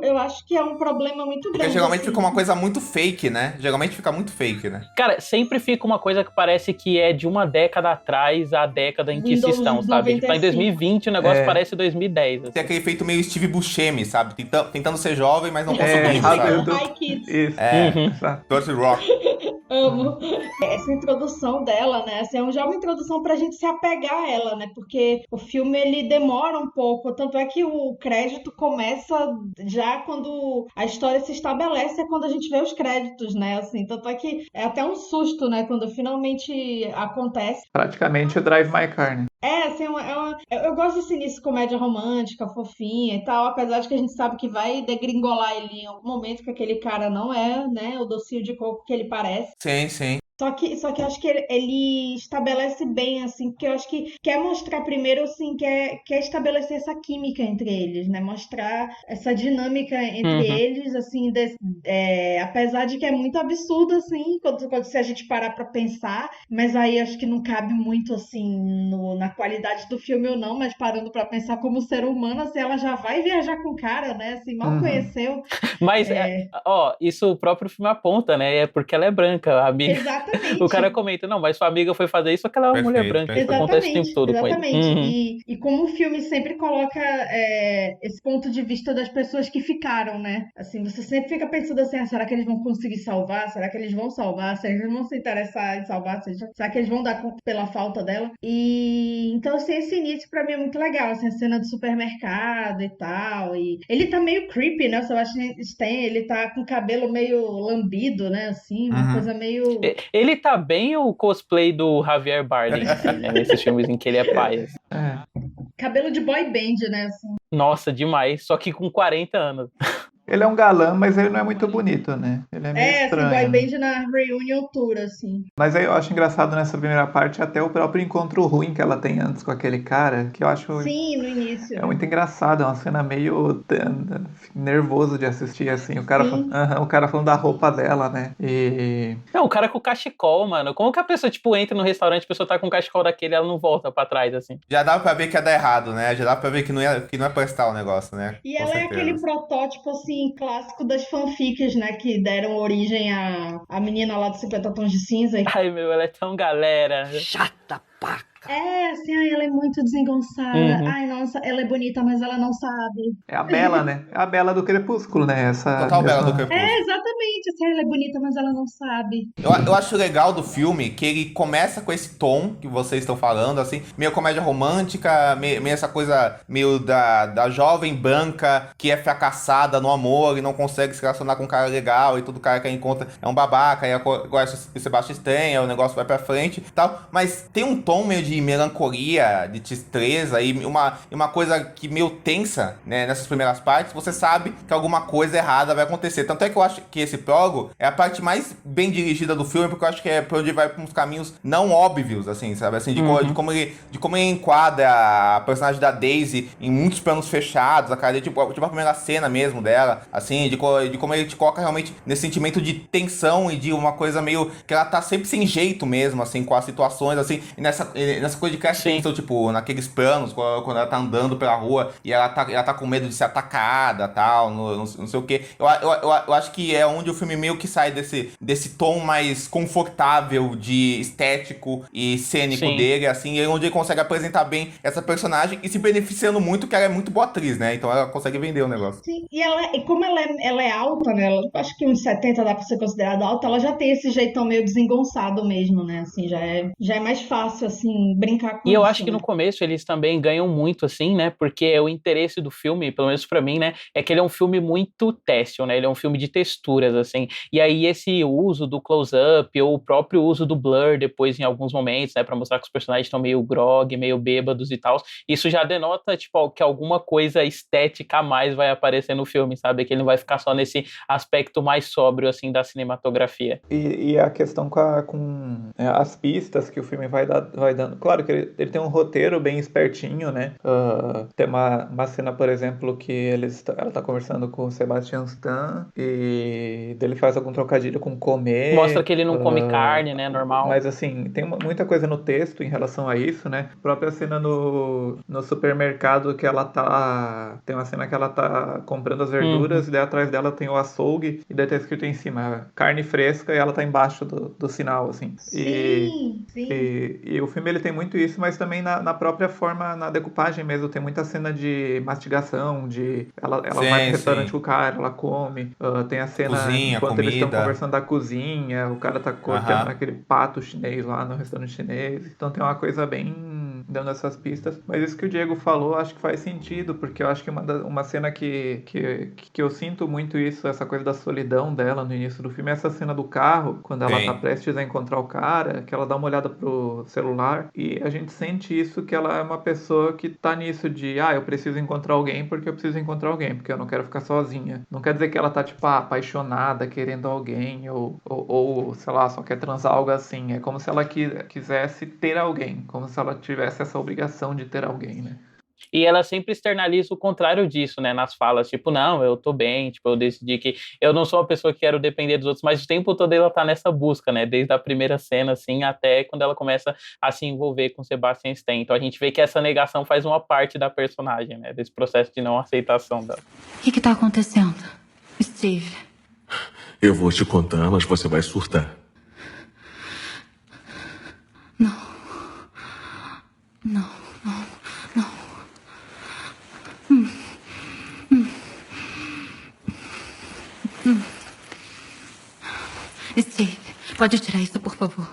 eu acho que é um problema muito grande. Porque geralmente assim. fica uma coisa muito fake, né? Geralmente fica muito fake, né? Cara, sempre fica uma coisa que parece que é de uma década atrás à década em que se Windows estão, sabe? Tipo, tá em 2020 o negócio parece 2010. Assim. Tem aquele efeito meio Steve Buscemi, sabe? Tentando ser jovem, mas não conseguindo, rápido. sabe? Hi, Kids. Isso. Dirty Rock. Amo. Essa introdução dela, né? Assim, já é uma introdução pra gente se apegar a ela, né? Porque o filme, ele demora um pouco. Tanto é que o crédito começa já quando a história se estabelece, é quando a gente vê os créditos, né? Assim, tanto é que é até um susto, né? Quando finalmente acontece. Praticamente o Drive My Car, né? Assim, eu gosto desse início comédia romântica, fofinha e tal, apesar de que a gente sabe que vai degringolar ele em algum momento, que aquele cara não é, né, o docinho de coco que ele parece. Sim, sim. Só que eu acho que ele estabelece bem, assim, porque eu acho que quer mostrar primeiro, assim, quer estabelecer essa química entre eles, né? Mostrar essa dinâmica entre eles, assim, apesar de que é muito absurdo, assim, quando se a gente parar pra pensar, mas aí acho que não cabe muito, assim, na qualidade do filme ou não, mas parando pra pensar como ser humano, assim, ela já vai viajar com o cara, né? Assim, mal conheceu. Mas, isso o próprio filme aponta, né? É porque ela é branca, a amiga. Exatamente. O cara comenta, não, mas sua amiga foi fazer isso porque ela é uma mulher branca. Isso acontece o tempo todo com ele. E como o filme sempre coloca esse ponto de vista das pessoas que ficaram, né? Assim, você sempre fica pensando assim, será que eles vão conseguir salvar? Será que eles vão salvar? Será que eles vão se interessar em salvar? Será que eles vão dar conta pela falta dela? E então, assim, esse início pra mim é muito legal, assim, a cena do supermercado e tal. E ele tá meio creepy, né? O Sebastian Stan, ele tá com o cabelo meio lambido, né? Assim, uma coisa meio... Ele tá bem o cosplay do Javier Bardem, assim, né? Nesses filmes em que ele é pai. Assim. Cabelo de boy band, né? Assim. Nossa, demais. Só que com 40 anos. Ele é um galã, mas ele não é muito bonito, né? Ele é meio estranho. Assim, boy band na reunion tour, assim. Mas aí eu acho engraçado nessa primeira parte até o próprio encontro ruim que ela tem antes com aquele cara, que eu acho... Sim, no início. É muito engraçado, é uma cena meio nervoso de assistir, assim. O cara falando da roupa dela, né? Não, o cara com o cachecol, mano. Como que a pessoa, tipo, entra no restaurante, a pessoa tá com o cachecol daquele e ela não volta pra trás, assim? Já dava pra ver que ia dar errado, né? Já dava pra ver que não ia prestar o negócio, né? E ela é aquele protótipo, assim, clássico das fanfics, né? Que deram origem à menina lá dos 50 Tons de Cinza. Ai, meu, ela é tão galera. Chata, paca. Assim, ela é muito desengonçada. Ai, nossa, ela é bonita, mas ela não sabe. É a Bela, né? É a Bela do Crepúsculo, né? Essa Total Bela do Crepúsculo. Exatamente. Assim, ela é bonita, mas ela não sabe. Eu acho legal do filme que ele começa com esse tom que vocês estão falando, assim, meio comédia romântica, meio essa coisa meio da jovem branca que é fracassada no amor e não consegue se relacionar com um cara legal e todo cara que ela encontra é um babaca, e conhece o Sebastian Stan, o negócio vai pra frente e tal, mas tem um tom meio de melancolia, de tristeza e uma coisa que meio tensa, né, nessas primeiras partes, você sabe que alguma coisa errada vai acontecer. Tanto é que eu acho que esse prólogo é a parte mais bem dirigida do filme, porque eu acho que é pra onde vai pra uns caminhos não óbvios, assim, sabe? Assim, de como ele enquadra a personagem da Daisy em muitos planos fechados, a cara dele, tipo a primeira cena mesmo dela, assim, de como ele te coloca realmente nesse sentimento de tensão e de uma coisa meio que ela tá sempre sem jeito mesmo, assim, com as situações, assim, e nessa coisa de criação, então, tipo, naqueles planos, quando ela tá andando pela rua e ela tá com medo de ser atacada, tal, não sei o que. Eu acho que é onde o filme meio que sai desse tom mais confortável de estético e cênico dele, assim, e onde ele consegue apresentar bem essa personagem e se beneficiando muito, que ela é muito boa atriz, né? Então ela consegue vender o negócio. Sim, e como ela é alta, né? Acho que uns 70 dá pra ser considerada alta, ela já tem esse jeitão meio desengonçado mesmo, né? Assim, já é mais fácil, assim, brincar com isso. E eu isso, acho que no começo eles também ganham muito, assim, né? Porque o interesse do filme, pelo menos pra mim, né? É que ele é um filme muito têxtil, né? Ele é um filme de texturas, assim. E aí esse uso do close-up ou o próprio uso do blur depois em alguns momentos, né? Pra mostrar que os personagens estão meio grog, meio bêbados e tal. Isso já denota, tipo, que alguma coisa estética a mais vai aparecer no filme, sabe? Que ele não vai ficar só nesse aspecto mais sóbrio, assim, da cinematografia. E a questão com as pistas que o filme vai dando claro que ele tem um roteiro bem espertinho, né? Tem uma cena, por exemplo, que ela tá conversando com o Sebastian Stan e ele faz algum trocadilho com comer. Mostra que ele não come carne, né? Normal. Mas assim, tem muita coisa no texto em relação a isso, né? A própria cena no supermercado que ela tá... Tem uma cena que ela tá comprando as verduras e daí atrás dela tem o açougue e daí tá escrito em cima carne fresca e ela tá embaixo do sinal, assim. Sim. E o filme ele tem muito isso, mas também na própria forma, na decupagem mesmo, tem muita cena de mastigação, ela vai pro restaurante com o cara, ela come, tem a cena Cozinha, enquanto comida. eles estão conversando da cozinha, o cara tá cortando aquele pato chinês lá no restaurante chinês, então tem uma coisa bem dando essas pistas, mas isso que o Diego falou acho que faz sentido, porque eu acho que uma cena que eu sinto muito isso, essa coisa da solidão dela no início do filme, é essa cena do carro, quando ela tá prestes a encontrar o cara, que ela dá uma olhada pro celular e a gente sente isso, que ela é uma pessoa que tá nisso de, eu preciso encontrar alguém porque eu preciso encontrar alguém, porque eu não quero ficar sozinha. Não quer dizer que ela tá, tipo, apaixonada, querendo alguém, ou sei lá, só quer transar, algo assim. É como se ela quisesse ter alguém, como se ela tivesse essa obrigação de ter alguém, né? E ela sempre externaliza o contrário disso, né? Nas falas, tipo, não, eu tô bem, tipo, eu decidi que eu não sou uma pessoa que quero depender dos outros, mas o tempo todo ela tá nessa busca, né? Desde a primeira cena, assim, até quando ela começa a se envolver com Sebastian Stan. Então a gente vê que essa negação faz uma parte da personagem, né? Desse processo de não aceitação dela. O que tá acontecendo, Steve? Eu vou te contar, mas você vai surtar. Não. Steve, pode tirar isso, por favor?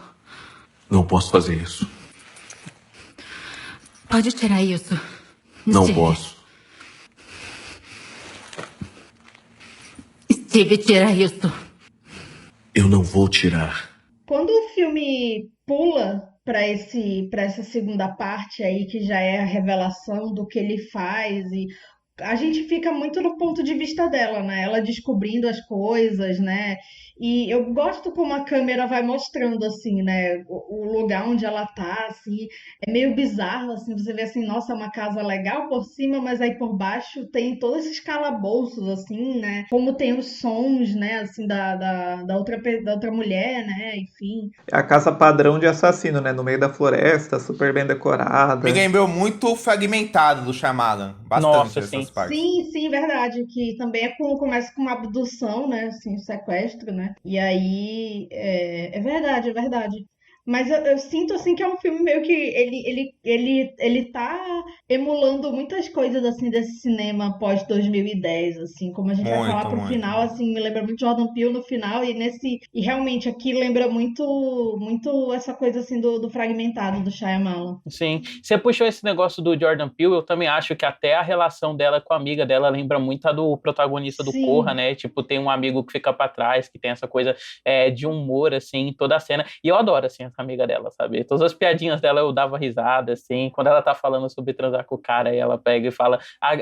Não posso fazer isso. Pode tirar isso. Não Steve. posso. Steve, tira isso. Eu não vou tirar. Quando o filme pula para essa segunda parte aí, que já é a revelação do que ele faz, e a gente fica muito no ponto de vista dela, né? Ela descobrindo as coisas, né? E eu gosto como a câmera vai mostrando, assim, né? O lugar onde ela tá, assim, é meio bizarro, assim, você vê assim, nossa, é uma casa legal por cima, mas aí por baixo tem todos esses calabouços, assim, né? Como tem os sons, né, assim, da outra mulher, né? Enfim. É a casa padrão de assassino, né? No meio da floresta, super bem decorada. Me lembrou muito Fragmentado do Shyamalan. Bastante. Nossa, essas partes. Sim, verdade. Que também começa com uma abdução, né? Assim, um sequestro, né? E aí, é verdade, é verdade. Mas eu sinto, assim, que é um filme meio que ele tá emulando muitas coisas, assim, desse cinema pós-2010, assim. Como a gente vai falar pro final, assim, me lembra muito Jordan Peele no final. E realmente aqui lembra muito essa coisa, assim, do Fragmentado, do Shyamalan. Sim. Você puxou esse negócio do Jordan Peele, eu também acho que até a relação dela com a amiga dela lembra muito a do protagonista do Corra, né? Tipo, tem um amigo que fica pra trás, que tem essa coisa de humor, assim, toda a cena. E eu adoro, assim, essa amiga dela, sabe? Todas as piadinhas dela eu dava risada, assim. Quando ela tá falando sobre transar com o cara, aí ela pega e fala...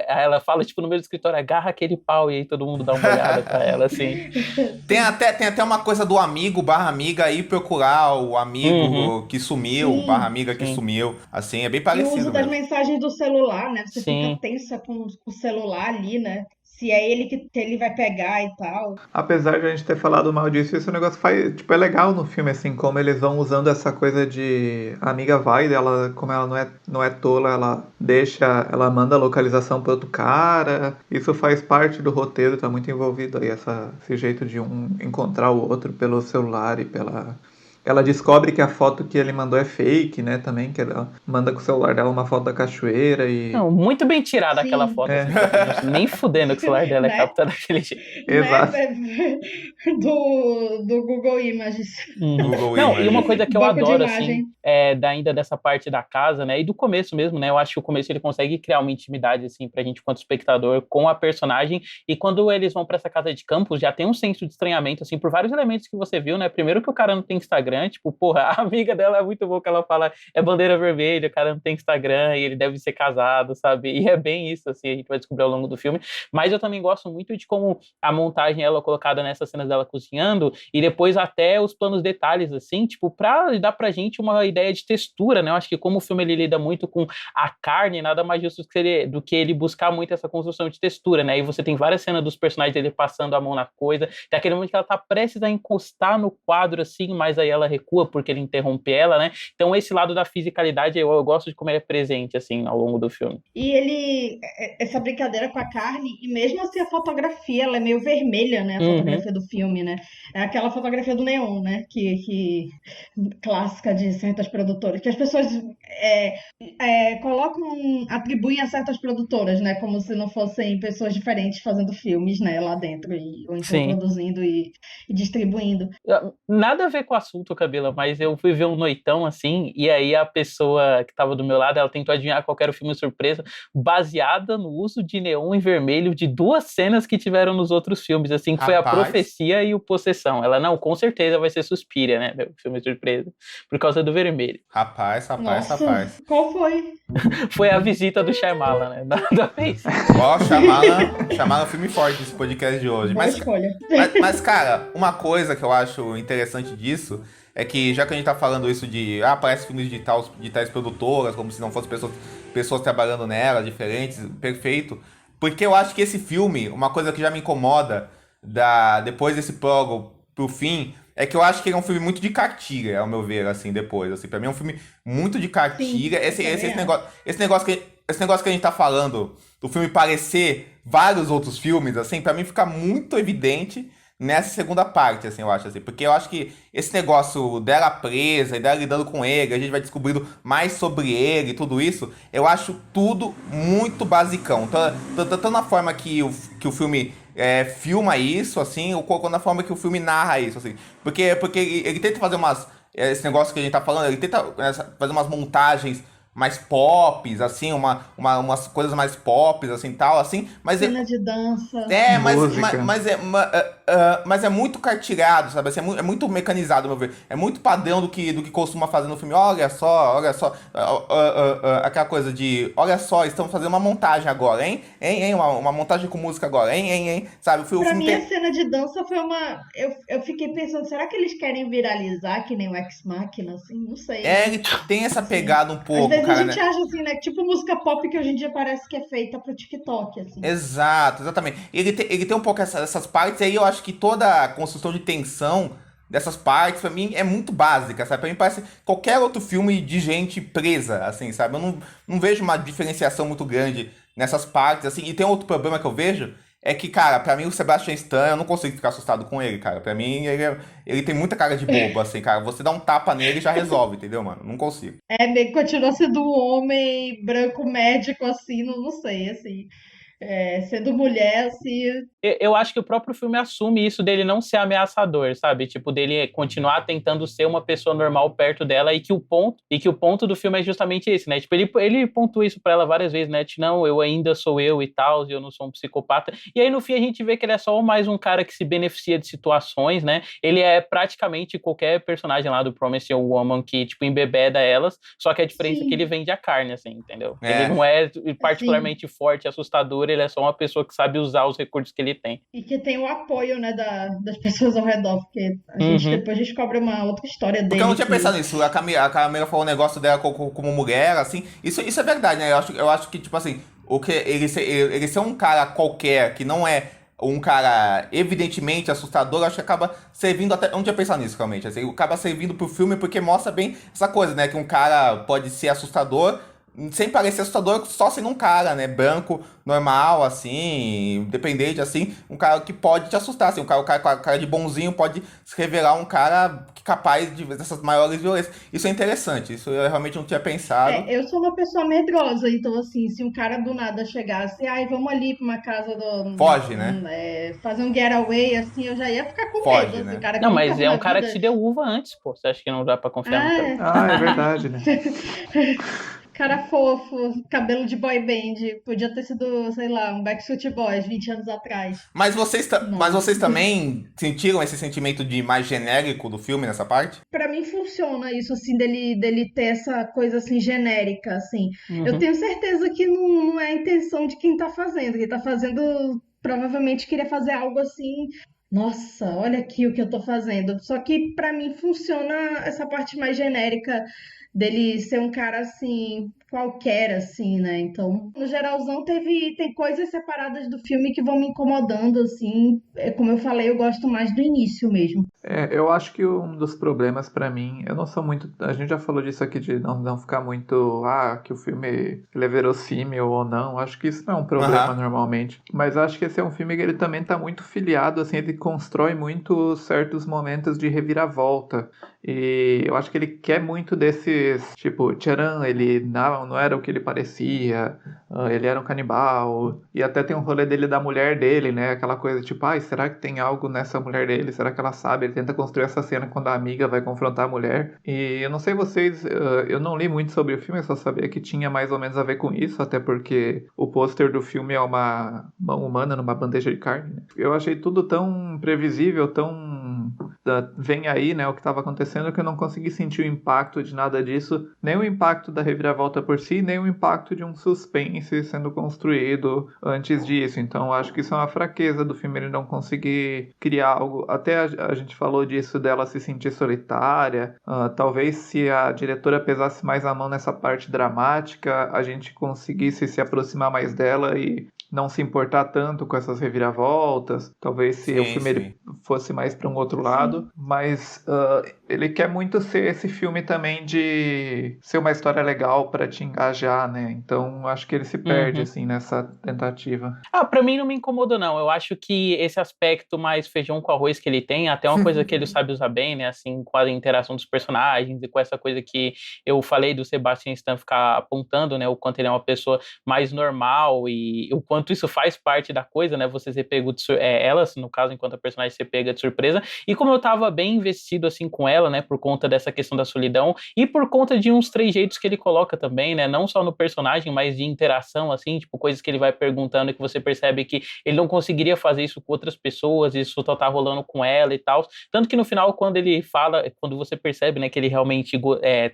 Ela fala, tipo, no meio do escritório, agarra aquele pau, e aí todo mundo dá uma olhada pra ela, assim. Tem até uma coisa do amigo / amiga aí procurar o amigo que sumiu, / amiga que sumiu. Assim, é bem parecido. E o uso das mensagens do celular, né? Você Sim. fica tensa com o celular ali, né? Se é ele que ele vai pegar e tal. Apesar de a gente ter falado mal disso, esse negócio é legal no filme, assim, como eles vão usando essa coisa de a amiga vai, ela, como ela não é tola, ela manda a localização para outro cara. Isso faz parte do roteiro, tá muito envolvido aí, esse jeito de um encontrar o outro pelo celular e pela... Ela descobre que a foto que ele mandou é fake, né, também, que ela manda com o celular dela uma foto da cachoeira e... Não, muito bem tirada aquela foto. Assim, nem fudendo que o celular dela é captado daquele jeito. Exato. Do Google Images. Não, e uma coisa que eu adoro, assim, ainda dessa parte da casa, né, e do começo mesmo, né, eu acho que o começo ele consegue criar uma intimidade, assim, pra gente quanto espectador com a personagem, e quando eles vão pra essa casa de campos, já tem um senso de estranhamento, assim, por vários elementos que você viu, né, primeiro que o cara não tem Instagram, Instagram, tipo, porra, a amiga dela é muito boa que ela fala, é bandeira vermelha, o cara não tem Instagram e ele deve ser casado, sabe? E é bem isso, assim, a gente vai descobrir ao longo do filme. Mas eu também gosto muito de como a montagem ela é colocada nessas cenas dela cozinhando e depois até os planos detalhes, assim, tipo, pra dar pra gente uma ideia de textura, né? Eu acho que como o filme ele lida muito com a carne, nada mais justo do que ele buscar muito essa construção de textura, né? E você tem várias cenas dos personagens dele passando a mão na coisa, tem aquele momento que ela tá prestes a encostar no quadro, assim, mas aí ela recua porque ele interrompe ela, né? Então esse lado da fisicalidade eu gosto de como ele é presente, assim, ao longo do filme. E essa brincadeira com a carne, e mesmo assim a fotografia, ela é meio vermelha, né? A fotografia do filme, né? É aquela fotografia do neon, né? Que clássica de certas produtoras, que as pessoas atribuem a certas produtoras, né? Como se não fossem pessoas diferentes fazendo filmes, né? Lá dentro, ou então produzindo e distribuindo. Nada a ver com o assunto, Camila, mas eu fui ver um noitão, assim, e aí a pessoa que tava do meu lado, ela tentou adivinhar qual era o filme surpresa, baseada no uso de neon e vermelho de 2 cenas que tiveram nos outros filmes, assim, que foi a Profecia e o Possessão. Ela, não, com certeza vai ser Suspiria, né, meu filme surpresa, por causa do vermelho. Rapaz. Qual foi? Foi a visita do Shyamalan, né, da vez. Ó, Shyamalan filme forte nesse podcast de hoje. Boa escolha. Mas, cara, uma coisa que eu acho interessante disso é que, já que a gente tá falando isso de parece filmes de tais produtoras, como se não fossem pessoas trabalhando nela, diferentes, perfeito. Porque eu acho que esse filme, uma coisa que já me incomoda depois desse prólogo pro fim, é que eu acho que ele é um filme muito de cartilha, ao meu ver, assim, depois. Assim, pra mim é um filme muito de cartilha. Esse negócio que a gente tá falando, do filme parecer vários outros filmes, assim, pra mim fica muito evidente nessa segunda parte, assim, eu acho, assim. Porque eu acho que esse negócio dela presa e dela lidando com ele, a gente vai descobrindo mais sobre ele e tudo isso, eu acho tudo muito basicão. Tanto na forma que o filme filma isso, assim, quanto na forma que o filme narra isso, assim. Porque ele tenta fazer esse negócio que a gente tá falando, ele tenta fazer umas montagens mais pops, assim, umas coisas mais pops, assim, tal, assim, mas... Cena de dança. Mas é muito cartilhado, sabe, assim, é muito mecanizado, ao meu ver, é muito padrão do que costuma fazer no filme, olha só, aquela coisa de, olha só, estamos fazendo uma montagem agora, hein, uma montagem com música agora, hein, sabe, Pra mim a cena de dança foi eu fiquei pensando, será que eles querem viralizar que nem o Ex Machina, assim, não sei. Ele tem essa pegada um pouco, às vezes a gente acha assim, né? Tipo música pop que hoje em dia parece que é feita pro TikTok, assim. Exatamente. Ele tem um pouco essas partes, aí eu acho que toda a construção de tensão dessas partes, pra mim, é muito básica, sabe? Pra mim parece qualquer outro filme de gente presa, assim, sabe? Eu não vejo uma diferenciação muito grande nessas partes, assim. E tem outro problema que eu vejo, é que, cara, pra mim o Sebastian Stan, eu não consigo ficar assustado com ele, cara. Pra mim, ele tem muita cara de bobo, assim, cara. Você dá um tapa nele e já resolve, entendeu, mano? Não consigo. Ele continua sendo um homem branco médico, assim, não sei, assim. Sendo mulher, assim... Eu acho que o próprio filme assume isso dele não ser ameaçador, sabe? Tipo, dele continuar tentando ser uma pessoa normal perto dela e que o ponto do filme é justamente esse, né? Tipo, ele pontua isso pra ela várias vezes, né? Tipo, não, eu ainda sou eu e tal, e eu não sou um psicopata. E aí, no fim, a gente vê que ele é só mais um cara que se beneficia de situações, né? Ele é praticamente qualquer personagem lá do Promising Young Woman que, tipo, embebeda elas, só que a diferença é que ele vende a carne, assim, entendeu? Ele não é particularmente forte e assustador, ele é só uma pessoa que sabe usar os recursos que ele tem. E que tem o apoio, né, das pessoas ao redor, porque a gente depois descobre uma outra história dele. Porque eu não tinha pensado nisso, a Camila falou um negócio dela como mulher, assim, isso é verdade, né, eu acho que, tipo assim, ele ser um cara qualquer, que não é um cara evidentemente assustador, eu acho que acaba servindo até, eu não tinha pensado nisso realmente, assim, acaba servindo pro filme porque mostra bem essa coisa, né, que um cara pode ser assustador, sem parecer assustador, só sendo um cara, né, branco, normal, assim, independente, assim, um cara que pode te assustar, assim, um cara de bonzinho pode se revelar um cara capaz dessas maiores violências. Isso é interessante, isso eu realmente não tinha pensado. Eu sou uma pessoa medrosa, então, assim, se um cara do nada chegasse, vamos ali pra uma casa Foge, né? Fazer um getaway, assim, eu já ia ficar com Foge, medo. né? Assim, cara não, mas é um cara que te deu uva antes, pô, você acha que não dá pra confiar no cara? É verdade, né? Cara fofo, cabelo de boy band. Podia ter sido, sei lá, um Backstreet Boys 20 anos atrás. Mas vocês, mas Nossa. vocês também sentiram esse sentimento de mais genérico do filme nessa parte? Pra mim funciona isso, assim, dele ter essa coisa, assim, genérica, assim. Eu tenho certeza que não é a intenção de quem tá fazendo. Quem tá fazendo provavelmente queria fazer algo assim. Nossa, olha aqui o que eu tô fazendo. Só que pra mim funciona essa parte mais genérica dele ser um cara assim, qualquer, assim, né? Então, no geralzão, tem coisas separadas do filme que vão me incomodando, assim. Como eu falei, eu gosto mais do início mesmo. Eu acho que um dos problemas pra mim, eu não sou muito, a gente já falou disso aqui de não ficar muito, que o filme ele é verossímil ou não, acho que isso não é um problema normalmente, mas acho que esse é um filme que ele também tá muito filiado, assim, ele constrói muito certos momentos de reviravolta, e eu acho que ele quer muito desses, tipo, tcharam, ele não era o que ele parecia, ele era um canibal, e até tem um rolê dele da mulher dele, né, aquela coisa tipo, será que tem algo nessa mulher dele, será que ela sabe? Ele tenta construir essa cena quando a amiga vai confrontar a mulher. E eu não sei vocês, eu não li muito sobre o filme, eu só sabia que tinha mais ou menos a ver com isso, até porque o pôster do filme é uma mão humana numa bandeja de carne, né? Eu achei tudo tão previsível, tão... vem aí, né, o que estava acontecendo, que eu não consegui sentir o impacto de nada disso, nem o impacto da reviravolta por si, nem o impacto de um suspense sendo construído antes disso. Então acho que isso é uma fraqueza do filme, ele não conseguir criar algo. Até a gente falou disso dela se sentir solitária. Talvez se a diretora pesasse mais a mão nessa parte dramática, a gente conseguisse se aproximar mais dela e não se importar tanto com essas reviravoltas. Talvez se o filme ele fosse mais para um outro lado. Mas ele quer muito ser esse filme também de ser uma história legal para te engajar, né? Então acho que ele se perde assim nessa tentativa. Pra mim não me incomoda não. Eu acho que esse aspecto mais feijão com arroz que ele tem, até uma coisa que ele sabe usar bem, né? Assim, com a interação dos personagens e com essa coisa que eu falei do Sebastian Stan ficar apontando, né? O quanto ele é uma pessoa mais normal e o quanto isso faz parte da coisa, né? Você ser pego ela, no caso, enquanto a personagem ser pega de surpresa. E como eu tava bem investido, assim, com ela, né? Por conta dessa questão da solidão e por conta de uns trejeitos que ele coloca também, né? Não só no personagem, mas de interação, assim, tipo, coisas que ele vai perguntando e que você percebe que ele não conseguiria fazer isso com outras pessoas, isso só tá rolando com ela e tal. Tanto que no final, quando ele fala, quando você percebe, né, que ele realmente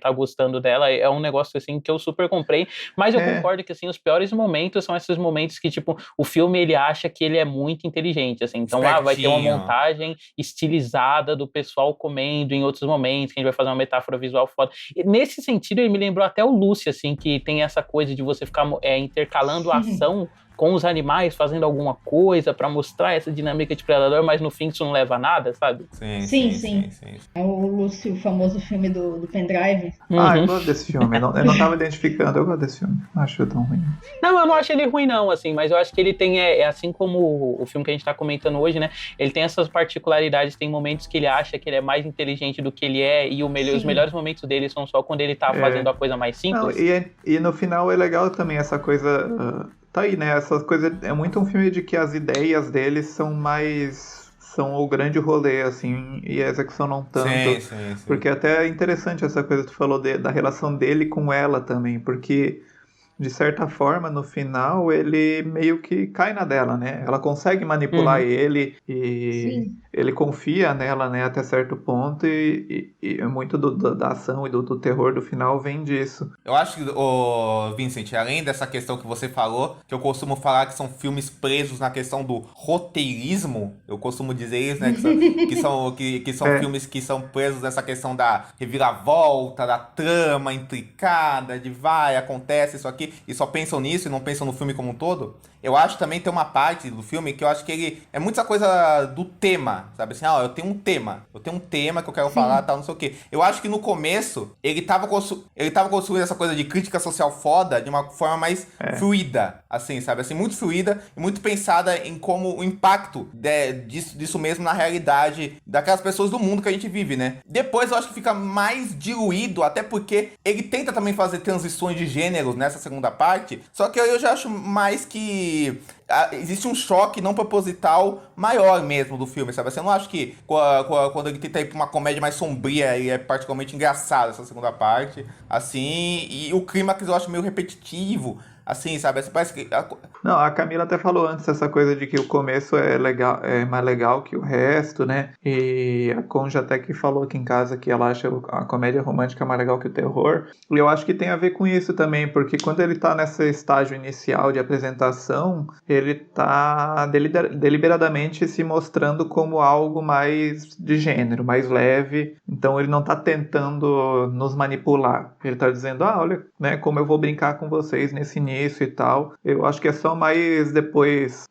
tá gostando dela, é um negócio, assim, que eu super comprei. Mas eu concordo que, assim, os piores momentos são esses momentos que, tipo, o filme, ele acha que ele é muito inteligente, assim. Então, vai ter uma montagem estilizada do pessoal comendo em outros momentos, que a gente vai fazer uma metáfora visual foda. E, nesse sentido, ele me lembrou até o Lucy, assim, que tem essa coisa de você ficar intercalando a ação com os animais, fazendo alguma coisa pra mostrar essa dinâmica de predador, mas no fim isso não leva a nada, sabe? Sim. É o Lucy, o famoso filme do pendrive. Eu gosto desse filme, eu não tava identificando, eu gosto desse filme, não acho tão ruim. Não, eu não acho ele ruim não, assim, mas eu acho que ele tem, assim como o filme que a gente tá comentando hoje, né, ele tem essas particularidades, tem momentos que ele acha que ele é mais inteligente do que ele é, e os melhores momentos dele são só quando ele tá fazendo a coisa mais simples. Não, e no final é legal também essa coisa... Tá aí, né? Essas coisas. É muito um filme de que as ideias deles são o grande rolê, assim, e a execução não tanto. Sim. Porque até é interessante essa coisa que tu falou da relação dele com ela também, porque de certa forma, no final, ele meio que cai na dela, né? Ela consegue manipular ele e ele confia nela, né, até certo ponto e muito da ação e do terror do final vem disso. Eu acho que, Vincent, além dessa questão que você falou, que eu costumo falar que são filmes presos na questão do roteirismo, eu costumo dizer isso, né, que são filmes que são presos nessa questão da reviravolta, da trama intricada, de acontece isso aqui, e só pensam nisso e não pensam no filme como um todo. Eu acho também tem uma parte do filme que eu acho que ele é muito essa coisa do tema, sabe assim, eu tenho um tema que eu quero falar, tal, não sei o quê. Eu acho que no começo ele tava construindo essa coisa de crítica social foda de uma forma mais fluida, assim, sabe, assim, muito fluida e muito pensada em como o impacto disso mesmo na realidade daquelas pessoas do mundo que a gente vive, né. Depois eu acho que fica mais diluído, até porque ele tenta também fazer transições de gêneros nessa segunda parte, só que eu já acho mais que existe um choque não proposital maior mesmo do filme, sabe? Assim, eu não acho que quando ele tenta ir pra uma comédia mais sombria e é particularmente engraçado essa segunda parte, assim, e o clímax eu acho meio repetitivo, assim, sabe? Assim, parece que... Não, a Camila até falou antes essa coisa de que o começo é legal, é mais legal que o resto, né? E a Conja até que falou aqui em casa que ela acha a comédia romântica mais legal que o terror. E eu acho que tem a ver com isso também, porque quando ele tá nesse estágio inicial de apresentação, ele tá deliberadamente se mostrando como algo mais de gênero, mais leve. Então ele não tá tentando nos manipular. Ele tá dizendo, olha, né, como eu vou brincar com vocês nesse início e tal. Eu acho que é só mais depois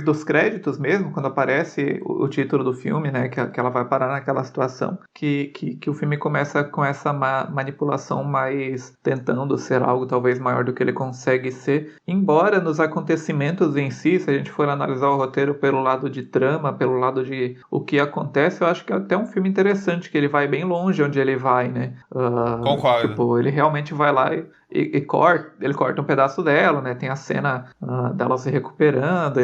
dos créditos mesmo, quando aparece o título do filme, né, que ela vai parar naquela situação, que o filme começa com essa manipulação mais tentando ser algo talvez maior do que ele consegue ser, embora nos acontecimentos em si, se a gente for analisar o roteiro pelo lado de trama, pelo lado de o que acontece, eu acho que é até um filme interessante, que ele vai bem longe onde ele vai, né? Concordo. Tipo, ele realmente vai lá ele corta um pedaço dela, né? Tem a cena dela se recuperando,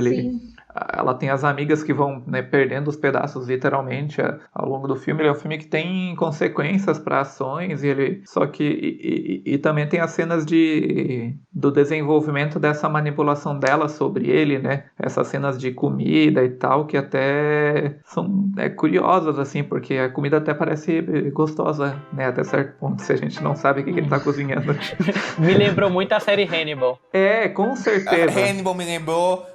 ela tem as amigas que vão, né, perdendo os pedaços literalmente ao longo do filme. Ele é um filme que tem consequências para ações e também tem as cenas do desenvolvimento dessa manipulação dela sobre ele, né? Essas cenas de comida e tal, que até são curiosas, assim, porque a comida até parece gostosa, né? Até certo ponto, se a gente não sabe o que ele tá cozinhando. Me lembrou muito a série Hannibal. Com certeza. Hannibal me lembrou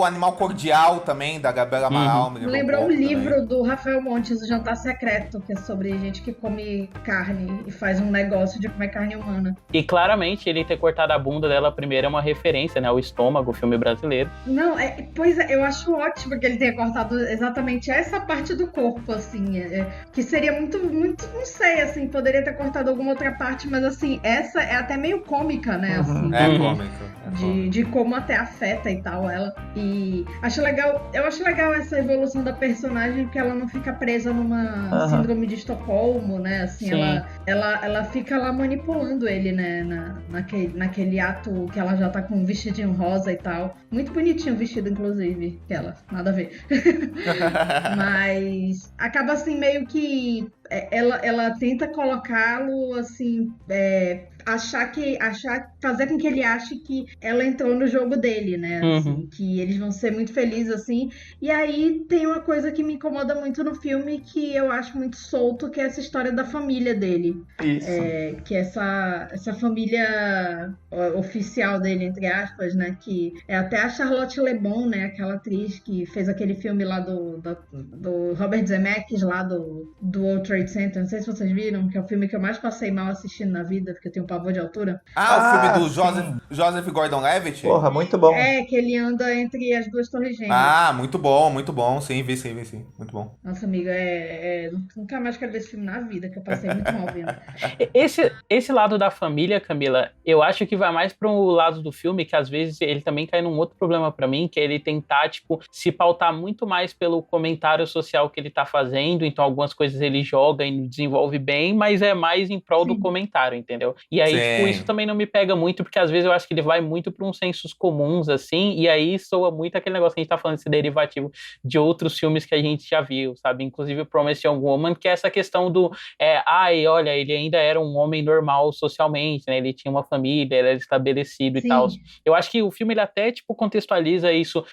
o Animal Cordial também, da Gabriela Amaral. Me lembrou um livro do Rafael Montes, O Jantar Secreto, que é sobre gente que come carne e faz um negócio de comer carne humana. E claramente ele ter cortado a bunda dela primeiro é uma referência, né, ao Estômago, o filme brasileiro. Não, pois é, eu acho ótimo que ele tenha cortado exatamente essa parte do corpo, assim, que seria muito, muito, não sei, assim, poderia ter cortado alguma outra parte, mas assim, essa é até meio cômica, né, assim. É cômico. De como até afeta e tal ela. E eu acho legal essa evolução da personagem, porque ela não fica presa numa síndrome de Estocolmo, né? Assim, ela fica lá manipulando ele, né? Naquele ato que ela já tá com um vestidinho rosa e tal. Muito bonitinho o vestido, inclusive. Nada a ver. Mas acaba assim, meio que ela tenta colocá-lo assim, fazer com que ele ache que ela entrou no jogo dele, né? Assim, que eles vão ser muito felizes, assim. E aí tem uma coisa que me incomoda muito no filme, que eu acho muito solto, que é essa história da família dele. Isso. Que essa família oficial dele, entre aspas, né? Que é até a Charlotte Le Bon, né? Aquela atriz que fez aquele filme lá do Robert Zemeckis, lá do World Trade Center. Não sei se vocês viram, que é o filme que eu mais passei mal assistindo na vida, porque eu tenho pavor de altura. O filme do Joseph Gordon-Levitt? Porra, muito bom. Que ele anda entre as duas torres gêmeas. Muito bom. Sim, vi sim. Muito bom. Nossa, amiga, nunca mais quero ver esse filme na vida, que eu passei muito mal vendo. Esse lado da família, Camila, eu acho que vai mais pro lado do filme, que às vezes ele também cai num outro problema pra mim, que é ele tentar, tipo, se pautar muito mais pelo comentário social que ele tá fazendo, então algumas coisas ele joga e desenvolve bem, mas é mais em prol do comentário, entendeu? E aí, tipo, isso também não me pega muito, porque às vezes eu acho que ele vai muito pra uns sensos comuns, assim, e aí soa muito aquele negócio que a gente tá falando, esse derivativo de outros filmes que a gente já viu, sabe? Inclusive o Promised Young Woman, que é essa questão do olha, ele ainda era um homem normal socialmente, né? Ele tinha uma família, ele era estabelecido e tal. Eu acho que o filme, ele até, tipo, contextualiza isso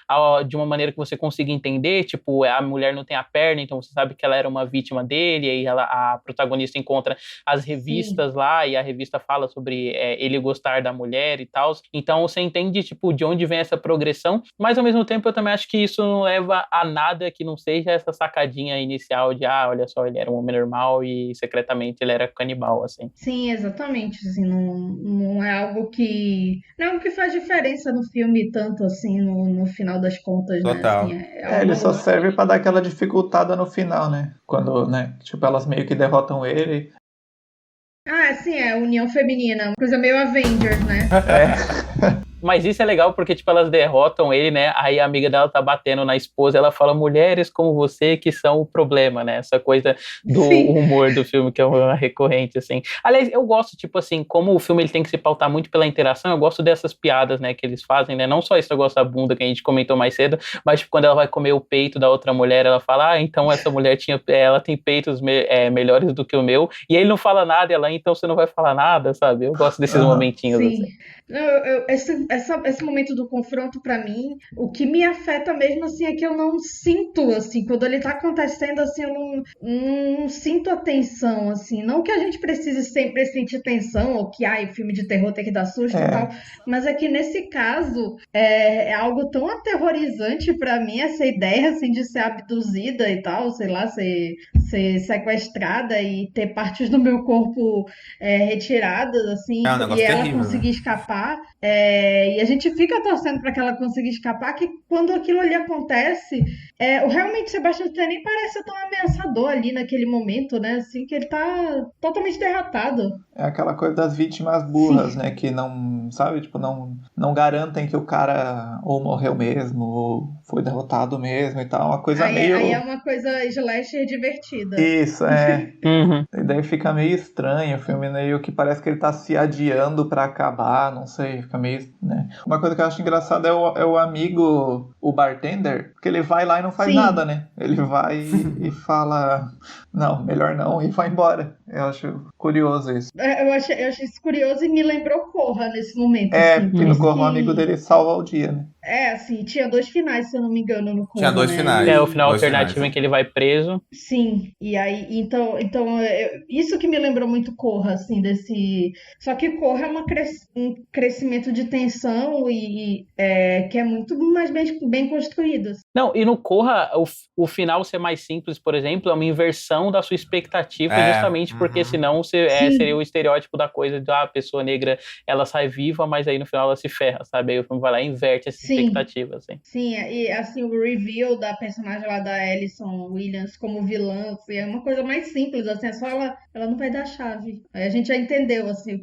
de uma maneira que você consiga entender, tipo, a mulher não tem a perna, então você sabe que ela era uma vítima dele, e aí a protagonista encontra as revistas lá, e a revista fala sobre ele gostar da mulher e tal. Então você entende, tipo, de onde vem essa progressão, mas ao mesmo tempo eu também acho que isso não leva a nada que não seja essa sacadinha inicial de, olha só, ele era um homem normal e secretamente ele era canibal, assim. Sim, exatamente, assim, não é algo que faz diferença no filme tanto, assim, no final das contas, Total. né? Assim, ele só serve pra dar aquela dificultada no final, né? Quando, né, tipo, elas meio que derrotam ele. Sim, união feminina, uma coisa meio Avengers, né? Mas isso é legal porque, tipo, elas derrotam ele, né? Aí a amiga dela tá batendo na esposa, ela fala, mulheres como você que são o problema, né? Essa coisa do humor do filme, que é uma recorrente, assim. Aliás, eu gosto, tipo assim, como o filme ele tem que se pautar muito pela interação, eu gosto dessas piadas, né, que eles fazem, né? Não só esse negócio da bunda que a gente comentou mais cedo, mas, tipo, quando ela vai comer o peito da outra mulher, ela fala, então essa mulher ela tem peitos melhores do que o meu, e ele não fala nada, e ela, então você não vai falar nada, sabe? Eu gosto desses momentinhos, Sim. assim. Não, esse momento do confronto, pra mim, o que me afeta mesmo, assim, é que eu não sinto, assim, quando ele tá acontecendo, assim, eu não sinto a tensão, assim, não que a gente precise sempre sentir tensão, ou que, o filme de terror tem que dar susto e tal, mas é que nesse caso, é algo tão aterrorizante pra mim, essa ideia, assim, de ser abduzida e tal, sei lá, ser sequestrada e ter partes do meu corpo retiradas, assim, É um e negócio ela terrível, conseguir né? escapar. E a gente fica torcendo para que ela consiga escapar, que quando aquilo ali acontece, realmente o Sebastian Stan nem parece tão ameaçador ali naquele momento, né? Assim, que ele tá totalmente derrotado. É aquela coisa das vítimas burras, né? Que não, sabe, tipo, não garantem que o cara ou morreu mesmo, ou foi derrotado mesmo e tal. Uma coisa meio... Aí é uma coisa slasher divertida. Isso, é. Uhum. E daí fica meio estranho o filme, meio que parece que ele tá se adiando pra acabar, não sei, fica meio, né? Uma coisa que eu acho engraçada é o amigo, o bartender, porque ele vai lá e não faz nada, né? Ele vai e fala, não, melhor não, e vai embora. Eu acho curioso isso. Eu achei isso curioso e me lembrou Corra nesse momento. Porque por no isso Corra o amigo dele salva o dia, né? Assim, tinha 2 finais, se eu não me engano, no Corra. Tinha 2 né? finais. É o final 2 alternativo finais. em que ele vai preso. Sim, e aí, então isso que me lembrou muito Corra, assim, desse... Só que Corra é um crescimento de tensão que é muito mais bem construído. Assim. Não, e no Corra, o final ser mais simples, por exemplo, é uma inversão da sua expectativa, justamente porque senão seria o estereótipo da coisa de a pessoa negra, ela sai viva, mas aí no final ela se ferra, sabe? Aí o filme vai lá e inverte essa expectativa, assim. Sim, e assim, o reveal da personagem lá da Alison Williams como vilã, assim, é uma coisa mais simples, assim, é só ela não vai dar chave. Aí a gente já entendeu, assim,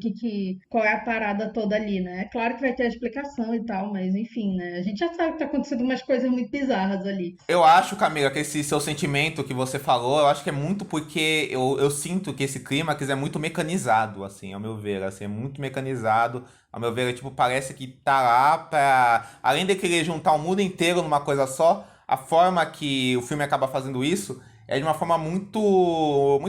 qual é a parada toda ali, né? É claro que vai ter a explicação e tal, mas enfim, né? A gente já sabe que tá acontecendo umas coisas muito bizarras ali. Eu acho, Camila, que esse seu sentimento que você falou, eu acho que é muito porque eu sinto que esse clímax é muito mecanizado, assim, ao meu ver, assim, é muito mecanizado. Ao meu ver, tipo, parece que tá lá pra... Além de querer juntar o mundo inteiro numa coisa só, a forma que o filme acaba fazendo isso é de uma forma muito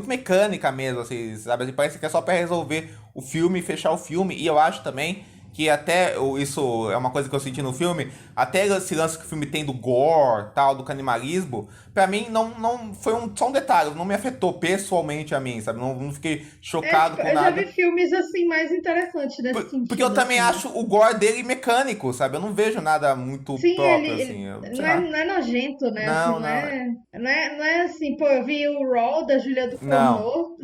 mecânica mesmo, assim, sabe? Assim, parece que é só pra resolver o filme e fechar o filme. E eu acho também que até isso é uma coisa que eu senti no filme, até esse lance que o filme tem do gore, tal, do canibalismo, pra mim não foi só um detalhe, não me afetou pessoalmente a mim, sabe? Não fiquei chocado com Eu nada. já vi filmes assim mais interessantes nesse sentido. Porque eu também acho o gore dele mecânico, sabe? Eu não vejo nada muito próprio, assim. Não é nojento, né? Não, assim, não é assim, pô, eu vi o Raw da Julia do Cornô.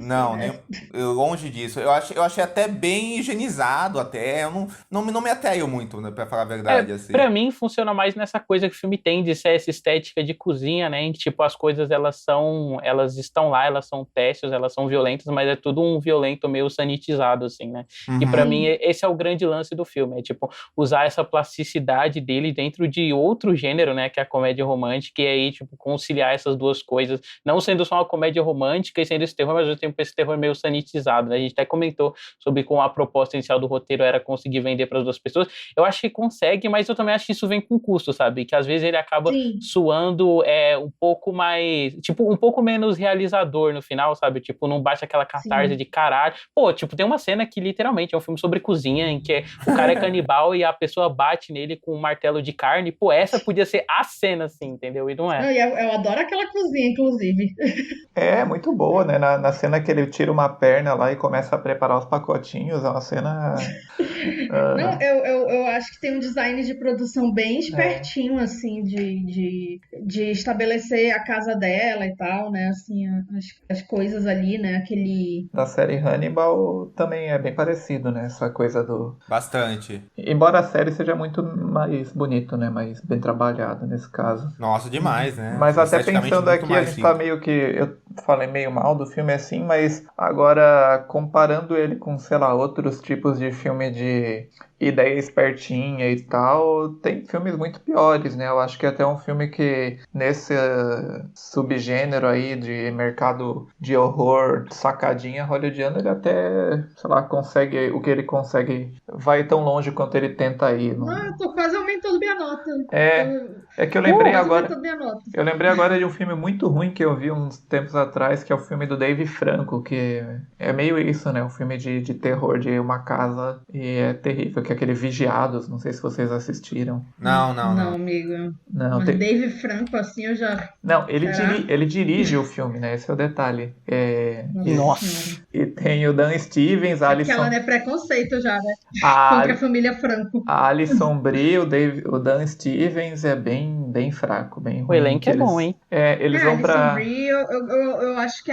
Longe disso. Eu achei até bem higienizado, até. Eu não me atraio muito, né, pra falar a verdade, assim. Pra mim, funciona mais nessa coisa que o filme tem de ser essa estética de cozinha, né? Em que, tipo, as coisas, elas estão lá, elas são testes, elas são violentas, mas é tudo um violento meio sanitizado, assim, né? E pra mim, esse é o grande lance do filme, é, tipo, usar essa plasticidade dele dentro de outro gênero, né? Que é a comédia romântica, e aí, tipo, conciliar essas duas coisas, não sendo só uma comédia romântica e sendo esse terror, mas ao mesmo tempo esse terror meio sanitizado, né? A gente até comentou sobre como a proposta inicial do roteiro era conseguir vender para as duas pessoas. Eu acho que consegue, mas eu também acho que isso vem com custo, sabe? Que às vezes ele acaba suando um pouco mais, tipo, um pouco menos realizador no final, sabe? Tipo, não bate aquela catarse de caralho. Pô, tipo, tem uma cena que literalmente é um filme sobre cozinha, em que o cara é canibal e a pessoa bate nele com um martelo de carne. Pô, essa podia ser a cena, assim, entendeu? E não é. Eu adoro aquela cozinha, inclusive. É, muito boa, né? Na cena que ele tira uma perna lá e começa a preparar os pacotinhos, é uma cena... Não, eu acho que tem um design de produção bem espertinho, assim, de estabelecer a casa dela e tal, né? Assim, as coisas ali, né? Aquele... Da série Hannibal também é bem parecido, né? Essa coisa do... Bastante. Embora a série seja muito mais bonito, né? Mais bem trabalhado nesse caso. Nossa, demais, né? Mas até pensando aqui, a gente tá meio que... Eu falei meio mal do filme assim, mas agora comparando ele com, sei lá, outros tipos de filme de ideia espertinha e tal, tem filmes muito piores, né? Eu acho que até um filme que nesse subgênero aí de mercado de horror, sacadinha hollywoodiana, ele até, sei lá, consegue o que ele consegue, vai tão longe quanto ele tenta ir. Não... Eu tô quase aumentando minha nota. É que eu lembrei Quase agora. aumentando minha nota. Eu lembrei agora de um filme muito ruim que eu vi uns tempos atrás, que é o filme do Dave Franco, que é meio isso, né? Um filme de terror de uma casa e é terrível, que é aquele Vigiados, não sei se vocês assistiram. Não, amigo. Não, Mas Dave Franco, assim, eu já... Não, Será? ele dirige o filme, né? Esse é o detalhe. Nossa. E tem o Dan Stevens, a Alison... Aquela, né, preconceito já, né? a, Contra a família Franco. a Alison Brie, o Dan Stevens é bem fraco, bem ruim. O elenco é bom, hein? Eles vão pra... Alison Brie, eu acho que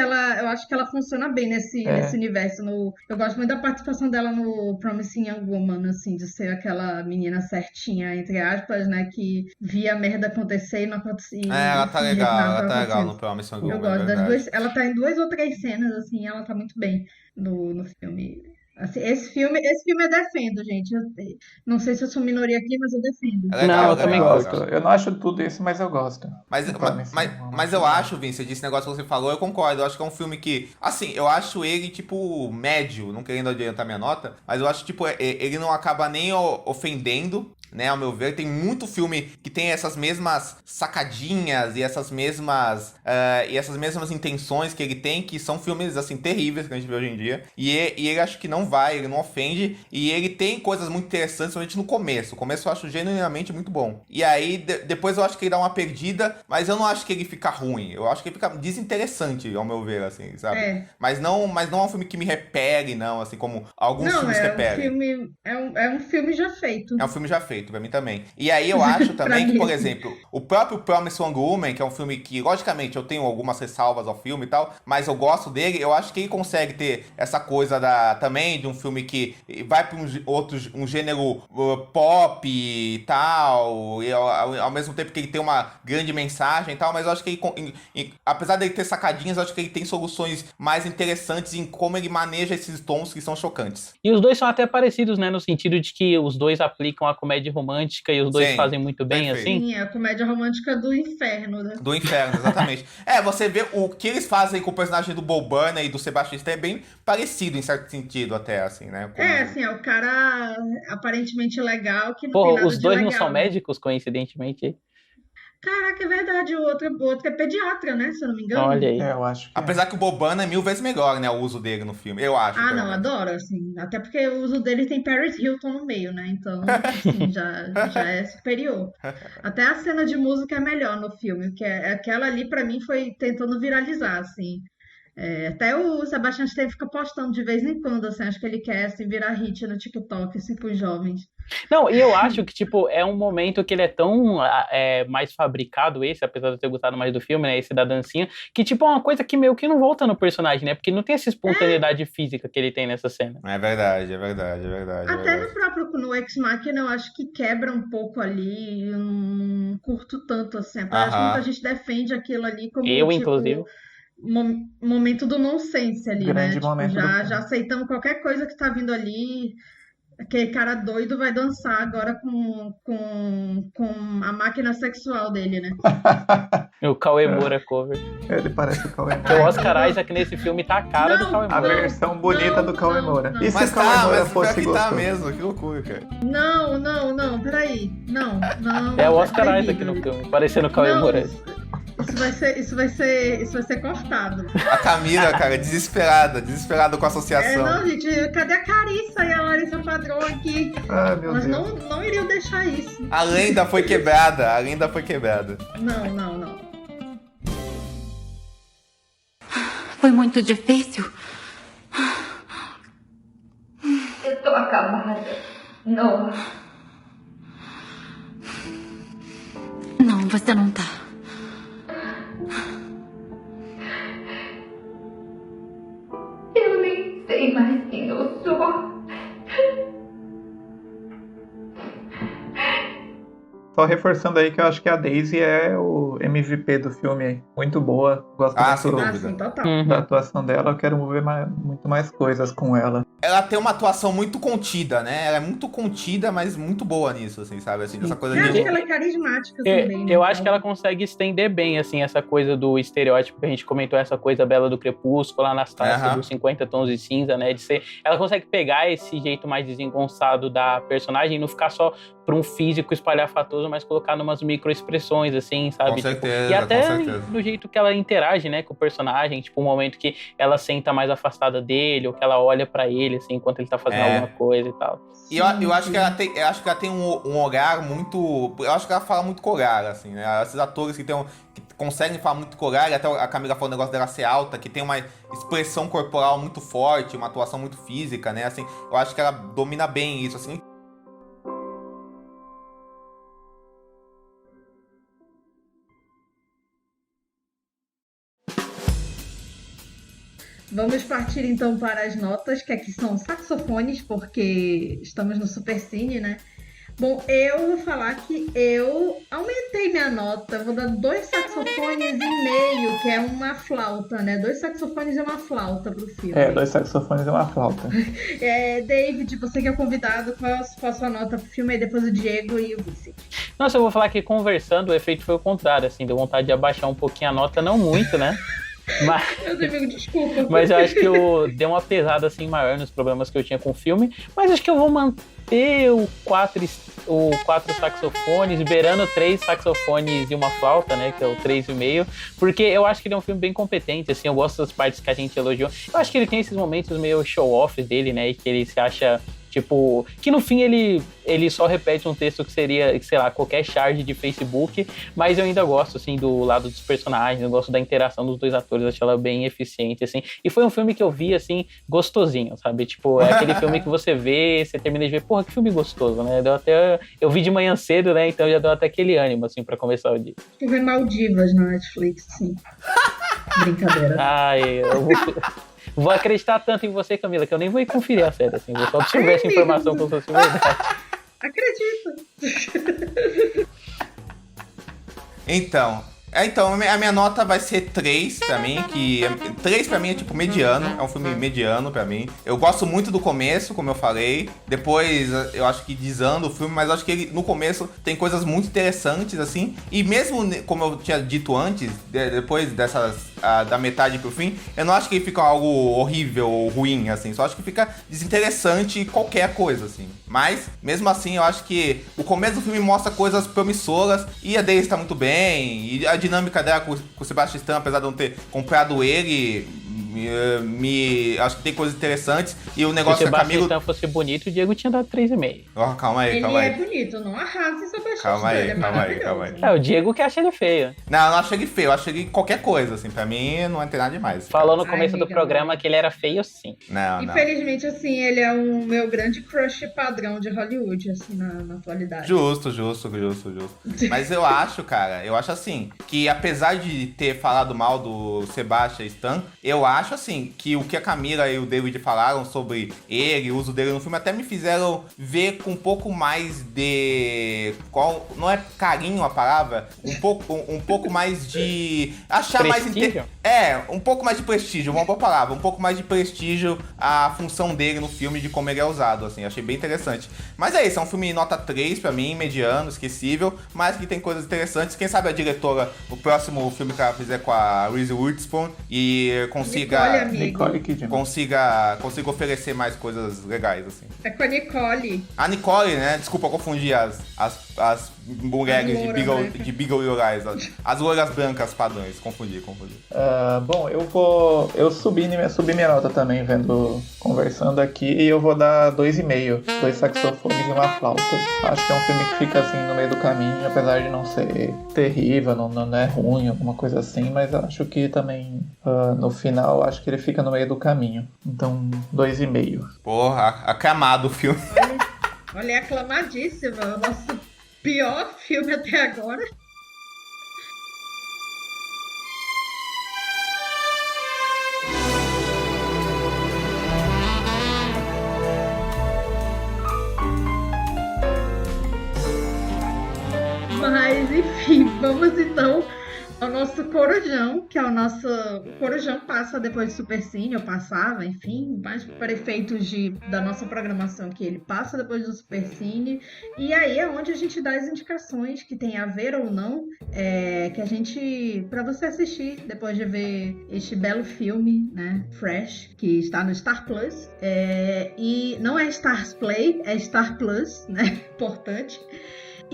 ela funciona bem nesse universo. Eu gosto muito da participação dela no Promising Young Woman, assim, de ser aquela menina certinha, entre aspas, né, que via a merda acontecer e não acontecia. Ela tá legal no Promising Young Woman. Eu gosto das duas. Ela tá em 2 ou 3 cenas, assim, ela tá muito bem no filme. Assim, esse filme eu defendo, gente. Não sei se eu sou minoria aqui, mas eu defendo. Não, eu também gosto. Eu não acho tudo isso, mas eu gosto. Mas eu acho, Vince, desse negócio que você falou, eu concordo. Eu acho que é um filme que, assim, eu acho ele, tipo, médio, não querendo adiantar minha nota, mas eu acho, tipo, ele não acaba nem ofendendo, né, ao meu ver. Tem muito filme que tem essas mesmas sacadinhas e essas mesmas intenções que ele tem, que são filmes, assim, terríveis que a gente vê hoje em dia. E ele acho que ele não ofende, e ele tem coisas muito interessantes, principalmente no começo. O começo eu acho genuinamente muito bom. E aí, depois eu acho que ele dá uma perdida, mas eu não acho que ele fica ruim. Eu acho que ele fica desinteressante, ao meu ver, assim, sabe? Mas não é um filme que me repele, não, assim, como alguns filmes repelem. É um filme já feito. É um filme já feito, pra mim também. E aí eu acho também que, por exemplo, o próprio Promising Young Woman, que é um filme que, logicamente, eu tenho algumas ressalvas ao filme e tal, mas eu gosto dele, eu acho que ele consegue ter essa coisa também de um filme que vai pra um gênero pop e tal, e ao mesmo tempo que ele tem uma grande mensagem e tal, mas eu acho que ele, apesar dele ter sacadinhas, eu acho que ele tem soluções mais interessantes em como ele maneja esses tons que são chocantes. E os dois são até parecidos, né, no sentido de que os dois aplicam a comédia romântica e os dois fazem muito bem, perfeito. assim. Sim, é a comédia romântica do inferno, né? Do inferno, exatamente. Você vê o que eles fazem com o personagem do Bo Burnham e do Sebastian Stan é bem parecido, em certo sentido, até, assim, né? Assim, é o cara aparentemente legal que não tem nada os dois de não legal, são médicos, coincidentemente. Caraca, é verdade. O outro é pediatra, né? Se eu não me engano. Olha aí. Eu acho que apesar que o Bo Burnham é 1000 vezes melhor, né? O uso dele no filme, eu acho. Não, adoro, assim. Até porque o uso dele tem Paris Hilton no meio, né? Então, assim, já é superior. Até a cena de música é melhor no filme, que aquela ali, pra mim, foi tentando viralizar, assim. Até o Sebastian Stan fica postando de vez em quando, assim, acho que ele quer, assim, virar hit no TikTok, assim, pros jovens. Não, e eu acho que, tipo, é um momento que ele é tão mais fabricado, apesar de eu ter gostado mais do filme, né, esse da dancinha, que, tipo, é uma coisa que meio que não volta no personagem, né, porque não tem essa espontaneidade física que ele tem nessa cena. É verdade. Até no Ex Machina, eu acho que quebra um pouco ali, eu não curto tanto, assim, acho que muita gente defende aquilo ali como, inclusive. Momento do nonsense ali, grande né? momento Já aceitamos qualquer coisa que tá vindo ali. Aquele cara doido vai dançar agora com a máquina sexual dele, né? O Cauê Moura cover. Ele parece o Cauê Moura. Porque o Oscar Isaac nesse filme tá a cara do Cauê A Moura. versão bonita do Cauê Moura. E se Mas o Cauê Moura mas fosse pior que gostoso? tá mesmo, que loucura, cara. Não, peraí. Não. É o Oscar Isaac no filme, parecendo o Cauê Moura. Isso vai ser cortado. A Camila, cara, desesperada com a associação. Não, gente, cadê a Carissa e a Larissa Padrão aqui? Meu Deus. Não iriam deixar isso. A lenda foi quebrada. Não. Foi muito difícil. Eu tô acabada. Não. Não, você não tá. Eu nem sei mais quem eu sou. Só reforçando aí que eu acho que a Daisy é MVP do filme, muito boa. Gosto sem muito dúvida. Sim, total. da atuação dela, eu quero ver muito mais coisas com ela. Ela tem uma atuação muito contida, né? Ela é muito contida, mas muito boa nisso, assim, sabe? Assim, dessa coisa Eu acho de... que ela é carismática também. Eu acho que ela consegue estender bem, assim, essa coisa do estereótipo que a gente comentou, essa coisa bela do Crepúsculo, Anastácia, dos 50 Tons de Cinza, né? De ser... Ela consegue pegar esse jeito mais desengonçado da personagem e não ficar só pra um físico espalhafatoso, mas colocar numas microexpressões, assim, sabe? Com certeza, tipo, e até com certeza. do jeito que ela interage, né, com o personagem, tipo, um momento que ela senta mais afastada dele, ou que ela olha pra ele, assim, enquanto ele tá fazendo alguma coisa e tal. E eu acho que ela tem um olhar muito... Eu acho que ela fala muito com olhar, assim, né? Esses atores que conseguem falar muito com olhar, e até a Camila falou o negócio dela ser alta, que tem uma expressão corporal muito forte, uma atuação muito física, né? Assim, eu acho que ela domina bem isso, assim. Vamos partir então para as notas, que aqui são saxofones, porque estamos no Supercine, né? Bom, eu vou falar que eu aumentei minha nota, vou dar 2 saxofones e meio, que é uma flauta, né? 2 saxofones e uma flauta pro filme. 2 saxofones e uma flauta. David, você que é o convidado, qual a sua nota pro filme? Aí depois o Diego e o Vicente. Nossa, eu vou falar que conversando, o efeito foi o contrário, assim, deu vontade de abaixar um pouquinho a nota, não muito, né? Desculpa. Mas eu acho que eu dei uma pesada assim maior nos problemas que eu tinha com o filme. Mas acho que eu vou manter o 4 saxofones, beirando 3 saxofones e uma flauta, né? Que é o 3,5. Porque eu acho que ele é um filme bem competente, assim. Eu gosto das partes que a gente elogiou. Eu acho que ele tem esses momentos meio show-off dele, né? E que ele se acha... Tipo, que no fim ele só repete um texto que seria, sei lá, qualquer charge de Facebook, mas eu ainda gosto, assim, do lado dos personagens, eu gosto da interação dos 2 atores, acho ela bem eficiente, assim, e foi um filme que eu vi, assim, gostosinho, sabe, tipo, é aquele filme que você vê, você termina de ver, porra, que filme gostoso, né, eu vi de manhã cedo, né, então já deu até aquele ânimo, assim, pra começar o dia. Tô vendo Maldivas na Netflix, sim. Brincadeira. Ai, eu vou acreditar tanto em você, Camila, que eu nem vou ir conferir a série, assim. Vou só absorver essa informação como se fosse verdade. Acredito. Então, a minha nota vai ser 3 pra mim, que 3 pra mim é tipo mediano, é um filme mediano pra mim. Eu gosto muito do começo, como eu falei, depois eu acho que desanda o filme, mas eu acho que ele, no começo, tem coisas muito interessantes, assim, e mesmo, como eu tinha dito antes, depois da metade pro fim, eu não acho que ele fica algo horrível ou ruim, assim, só acho que fica desinteressante qualquer coisa, assim. Mas, mesmo assim, eu acho que o começo do filme mostra coisas promissoras, e a Daisy tá muito bem, e a dinâmica dela com o Sebastian Stan, apesar de eu não ter comprado ele, acho que tem coisas interessantes. E o negócio se o que a Camila... Sebastian Stan fosse bonito, o Diego tinha dado 3,5. Oh, calma aí. Ele é bonito, não arrasa em Sebastian Stan, ele é maravilhoso. É, o Diego que acha ele feio. Não, eu não acho ele feio, eu acho ele qualquer coisa, assim, pra mim não tem nada demais. Falou no começo do programa que ele era feio, sim. Não. Infelizmente, assim, ele é o meu grande crush padrão de Hollywood, assim, na atualidade. Justo. Mas eu acho, cara, assim, que apesar de ter falado mal do Sebastian Stan, eu acho, assim, que o que a Camila e o David falaram sobre ele, o uso dele no filme, até me fizeram ver com um pouco mais de... não é carinho a palavra? Um pouco mais de... achar prestígio? Um pouco mais de prestígio, uma boa palavra. Um pouco mais de prestígio a função dele no filme, de como ele é usado, assim. Achei bem interessante. Mas é isso, é um filme nota 3 pra mim, mediano, esquecível, mas que tem coisas interessantes. Quem sabe a diretora, o próximo filme que ela fizer com a Reese Witherspoon e consiga... Nicole Kidman. Consiga oferecer mais coisas legais, assim. É com a Nicole. A Nicole, né? Desculpa, eu confundi as mulheres de Beagle e Orais. As loiras brancas padrões. Confundi. Bom, eu subi minha nota também, conversando aqui, e eu vou dar 2,5. 2 saxofones e uma flauta. Acho que é um filme que fica assim no meio do caminho, apesar de não ser terrível, não é ruim, alguma coisa assim, mas acho que também no final, acho que ele fica no meio do caminho. Então, 2,5. Porra, aclamado o filme. Olha, é aclamadíssimo. O nosso pior filme até agora. Mas, enfim, vamos então O nosso Corujão, que é o nosso... O Corujão passa depois de Supercine, ou passava, enfim, mais para efeitos da nossa programação, que ele passa depois do Supercine. E aí é onde a gente dá as indicações que tem a ver ou não, que a gente... para você assistir depois de ver este belo filme, né, Fresh, que está no Star Plus. E não é Stars Play, é Star Plus, né, importante.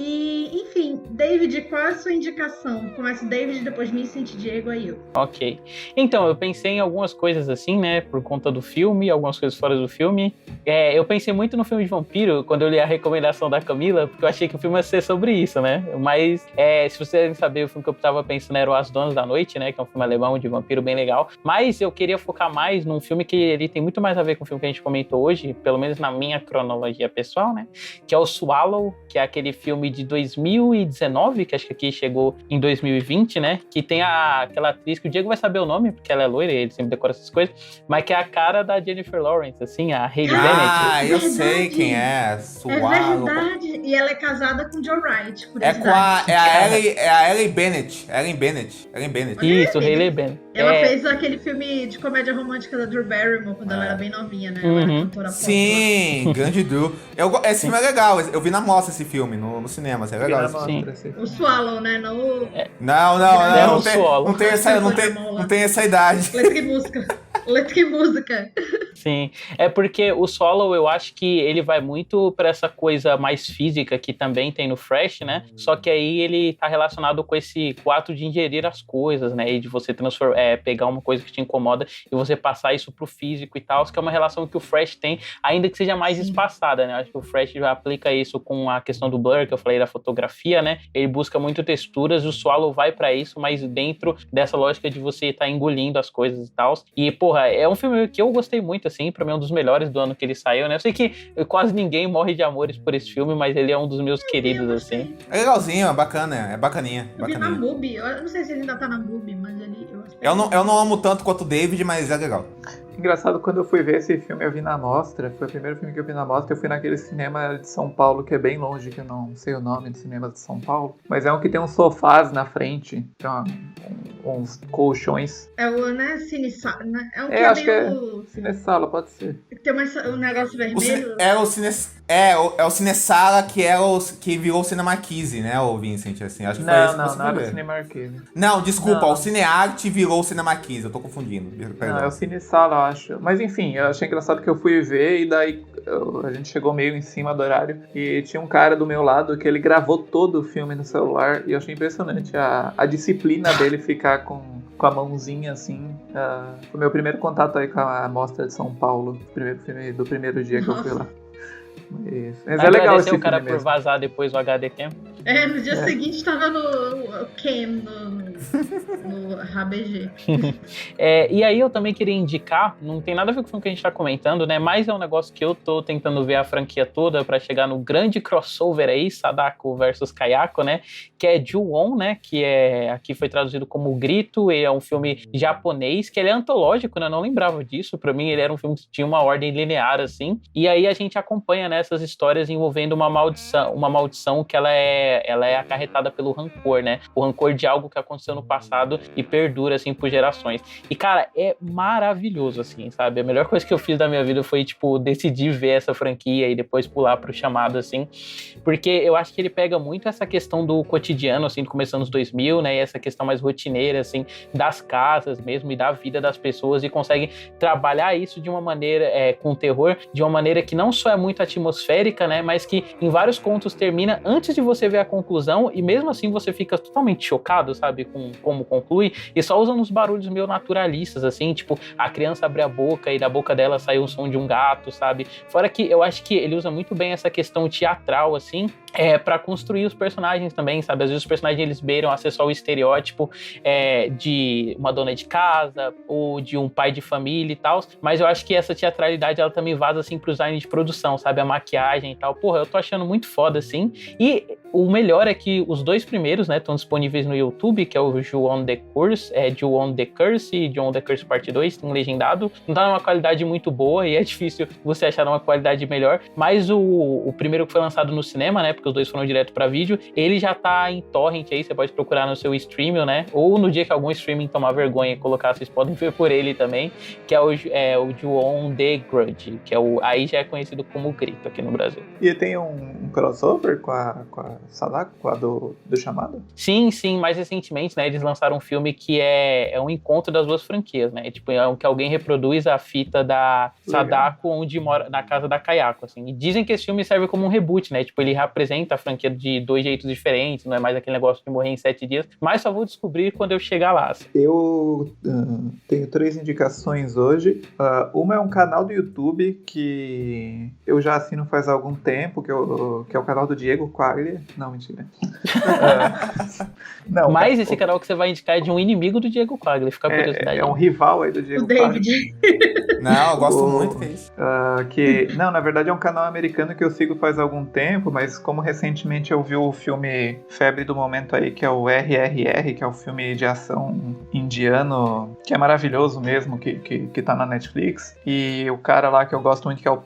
E, enfim, David, qual é a sua indicação? Começa o David, depois Vincent, Diego, aí eu. Ok. Então, eu pensei em algumas coisas assim, né, por conta do filme, algumas coisas fora do filme. Eu pensei muito no filme de vampiro, quando eu li a recomendação da Camila, porque eu achei que o filme ia ser sobre isso, né? Mas, se vocês querem saber, o filme que eu tava pensando era o As Donas da Noite, né, que é um filme alemão de vampiro bem legal. Mas eu queria focar mais num filme que ele tem muito mais a ver com o filme que a gente comentou hoje, pelo menos na minha cronologia pessoal, né, que é o Swallow, que é aquele filme de 2019, que acho que aqui chegou em 2020, né? Que tem aquela atriz que o Diego vai saber o nome, porque ela é loira e ele sempre decora essas coisas, mas que é a cara da Jennifer Lawrence, assim, a Hailey Bennett. Ah, eu sei quem é. Swallow. É verdade. E ela é casada com Joe Wright, por a Ellen Bennett. Ellen Bennett. Isso, Hailey Bennett. Ela fez aquele filme de comédia romântica da Drew Barrymore quando ela era bem novinha, né? Ela era cantora pop. Sim, grande Drew. Esse filme é legal. Eu vi na mostra esse filme, no cinema. É legal esse filme. O Swallow, né? Não o... Não tem essa idade. Letra e música. Sim, é porque o Swallow, eu acho que ele vai muito pra essa coisa mais física que também tem no Fresh, né? Só que aí ele tá relacionado com esse ato de ingerir as coisas, né? E de você pegar uma coisa que te incomoda e você passar isso pro físico e tal, que é uma relação que o Fresh tem, ainda que seja mais espaçada, né? Eu acho que o Fresh já aplica isso com a questão do blur, que eu falei da fotografia, né? Ele busca muito texturas, o Swallow vai pra isso, mas dentro dessa lógica de você tá engolindo as coisas e tal. E, porra, é um filme que eu gostei muito, assim, pra mim é um dos melhores do ano que ele saiu, né? Eu sei que quase ninguém morre de amores por esse filme, mas ele é um dos meus queridos, assim. É legalzinho, é bacana, é bacaninha. Eu vi na MUBI, eu não sei se ele ainda tá na MUBI, mas ele... Eu não amo tanto quanto o David, mas é legal. Engraçado, quando eu fui ver esse filme, eu vi na mostra, foi o primeiro filme que eu vi na mostra, eu fui naquele cinema de São Paulo, que é bem longe, que eu não sei o nome do cinema de São Paulo, mas é um que tem uns sofás na frente, tem uns colchões. É o, né, Cinesala, né? É um que acho que é Cinesala, pode ser. Tem um negócio vermelho. É o Cinesala que virou o Cinemarquise, né, o Vincent, assim, acho que foi esse que você não era o Cinemarquise. Não, desculpa, o Cinearte virou o Cinemarquise, eu tô confundindo. Não, é o Cinesala, acho. Mas enfim, eu achei engraçado que eu fui ver e daí a gente chegou meio em cima do horário e tinha um cara do meu lado que ele gravou todo o filme no celular e eu achei impressionante a disciplina dele ficar com a mãozinha assim. Foi o meu primeiro contato aí com a Mostra de São Paulo, o primeiro filme do primeiro dia que eu fui lá. Mas é legal esse filme. O cara mesmo. Por vazar depois o HD Cam. No dia seguinte tava no Cam, no HBG. E aí eu também queria indicar, não tem nada a ver com o filme que a gente tá comentando, né? Mas é um negócio que eu tô tentando ver a franquia toda pra chegar no grande crossover aí, Sadako versus Kayako, né? Que é Ju-On, né? Que aqui foi traduzido como O Grito, e é um filme japonês, que ele é antológico, né? Eu não lembrava disso. Pra mim ele era um filme que tinha uma ordem linear, assim. E aí a gente acompanha nessas histórias envolvendo uma maldição que ela é acarretada pelo rancor, né? O rancor de algo que aconteceu no passado e perdura, assim, por gerações. E, cara, é maravilhoso, assim, sabe? A melhor coisa que eu fiz da minha vida foi, tipo, decidir ver essa franquia e depois pular pro chamado, assim, porque eu acho que ele pega muito essa questão do cotidiano, assim, começando nos 2000, né? E essa questão mais rotineira, assim, das casas mesmo e da vida das pessoas e consegue trabalhar isso de uma maneira, com terror, de uma maneira que não só é muito atmosférica, né? Mas que em vários contos termina antes de você ver a conclusão e mesmo assim você fica totalmente chocado, sabe, com como conclui, e só usando uns barulhos meio naturalistas, assim, tipo, a criança abre a boca e da boca dela sai o som de um gato, sabe? Fora que eu acho que ele usa muito bem essa questão teatral, assim, pra construir os personagens também, sabe? Às vezes os personagens, eles beiram a ser só o estereótipo de uma dona de casa ou de um pai de família e tal, mas eu acho que essa teatralidade, ela também vaza, assim, pro design de produção, sabe? A maquiagem e tal. Porra, eu tô achando muito foda, assim. E o melhor é que os dois primeiros, né, estão disponíveis no YouTube, que é o Ju-On the Curse, Ju-On the Curse e Ju-On the Curse Parte 2, tem legendado. Não tá numa qualidade muito boa e é difícil você achar uma qualidade melhor, mas o primeiro que foi lançado no cinema, né, porque os dois foram direto pra vídeo. Ele já tá em torrent aí, você pode procurar no seu streaming, né? Ou no dia que algum streaming tomar vergonha e colocar, vocês podem ver por ele também, que é o Ju-On The Grudge, que aí já é conhecido como Grito aqui no Brasil. E tem um crossover com a Sadako, com a do Chamado? Sim, mais recentemente, né, eles lançaram um filme que é um encontro das duas franquias, né? Tipo, que alguém reproduz a fita da Sadako onde mora, na casa da Kayako, assim. E dizem que esse filme serve como um reboot, né? Tipo, ele representa a franquia de 2 jeitos diferentes, não é mais aquele negócio de morrer em 7 dias, mas só vou descobrir quando eu chegar lá. Assim. Eu tenho 3 indicações hoje. Uma é um canal do YouTube que eu já assino faz algum tempo, que é o canal do Diego Quaglia. Não, mentira. Não, mas esse canal que você vai indicar é de um inimigo do Diego Quaglia, fica a curiosidade. É um rival aí do Diego David. Não, eu gosto muito disso. Não, na verdade é um canal americano que eu sigo faz algum tempo, mas como recentemente eu vi o filme Febre do Momento aí, que é o RRR, que é o filme de ação indiano, que é maravilhoso mesmo, que tá na Netflix, e o cara lá que eu gosto muito, que é o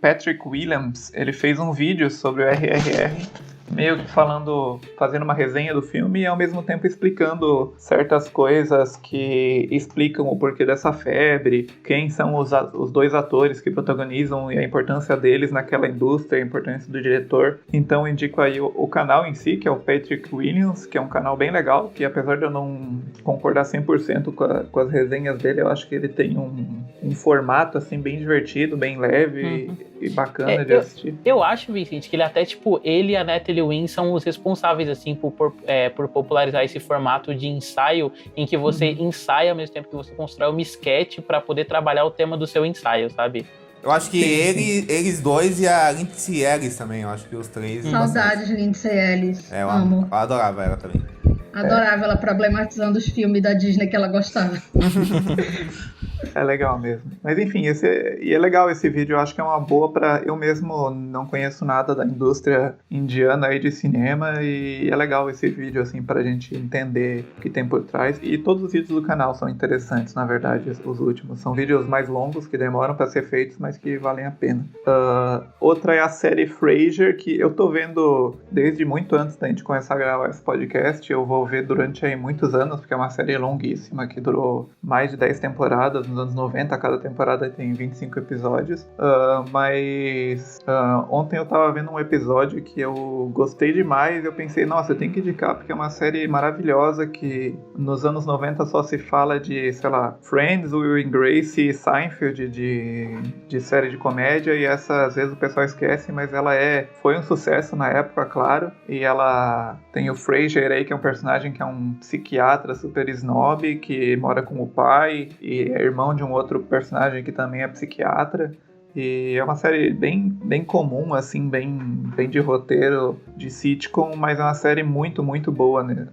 Patrick Williams, ele fez um vídeo sobre o RRR, meio que fazendo uma resenha do filme e ao mesmo tempo explicando certas coisas que explicam o porquê dessa febre, quem são os 2 atores que protagonizam e a importância deles naquela indústria, a importância do diretor. Então eu indico aí o canal em si, que é o Patrick Williams, que é um canal bem legal, que apesar de eu não concordar 100% com as resenhas dele, eu acho que ele tem um formato assim bem divertido, bem leve e bacana de assistir. Eu acho, Vicente, que ele até, tipo, ele e a Natalie Wynn são os responsáveis, assim, por popularizar esse formato de ensaio, em que você ensaia ao mesmo tempo que você constrói uma sketch pra poder trabalhar o tema do seu ensaio, sabe? Eu acho que eles dois e a Lindsay Ellis também, eu acho que os 3. Saudades de Lindsay Ellis. Amo. Eu adorava ela também. Adorava ela problematizando os filmes da Disney que ela gostava. É legal mesmo. Mas enfim, é legal esse vídeo. Eu acho que é uma boa pra... Eu mesmo não conheço nada da indústria indiana aí de cinema. E é legal esse vídeo, assim, pra gente entender o que tem por trás. E todos os vídeos do canal são interessantes, na verdade, os últimos. São vídeos mais longos, que demoram pra ser feitos, mas que valem a pena. Outra é a série Frasier, que eu tô vendo desde muito antes da gente começar a gravar esse podcast. Eu vou ver durante aí muitos anos, porque é uma série longuíssima, que durou mais de 10 temporadas. Nos anos 90, cada temporada tem 25 episódios. Mas ontem eu tava vendo um episódio que eu gostei demais. Eu pensei, nossa, eu tenho que indicar, porque é uma série maravilhosa que nos anos 90 só se fala de, sei lá, Friends, Will and Grace e Seinfeld de série de comédia. E essa, às vezes, o pessoal esquece, mas ela foi um sucesso na época, claro. E ela tem o Frasier aí, que é um personagem que é um psiquiatra super snob, que mora com o pai e é irmão de um outro personagem que também é psiquiatra. E é uma série bem comum, assim, bem de roteiro de sitcom, mas é uma série muito, muito boa, né?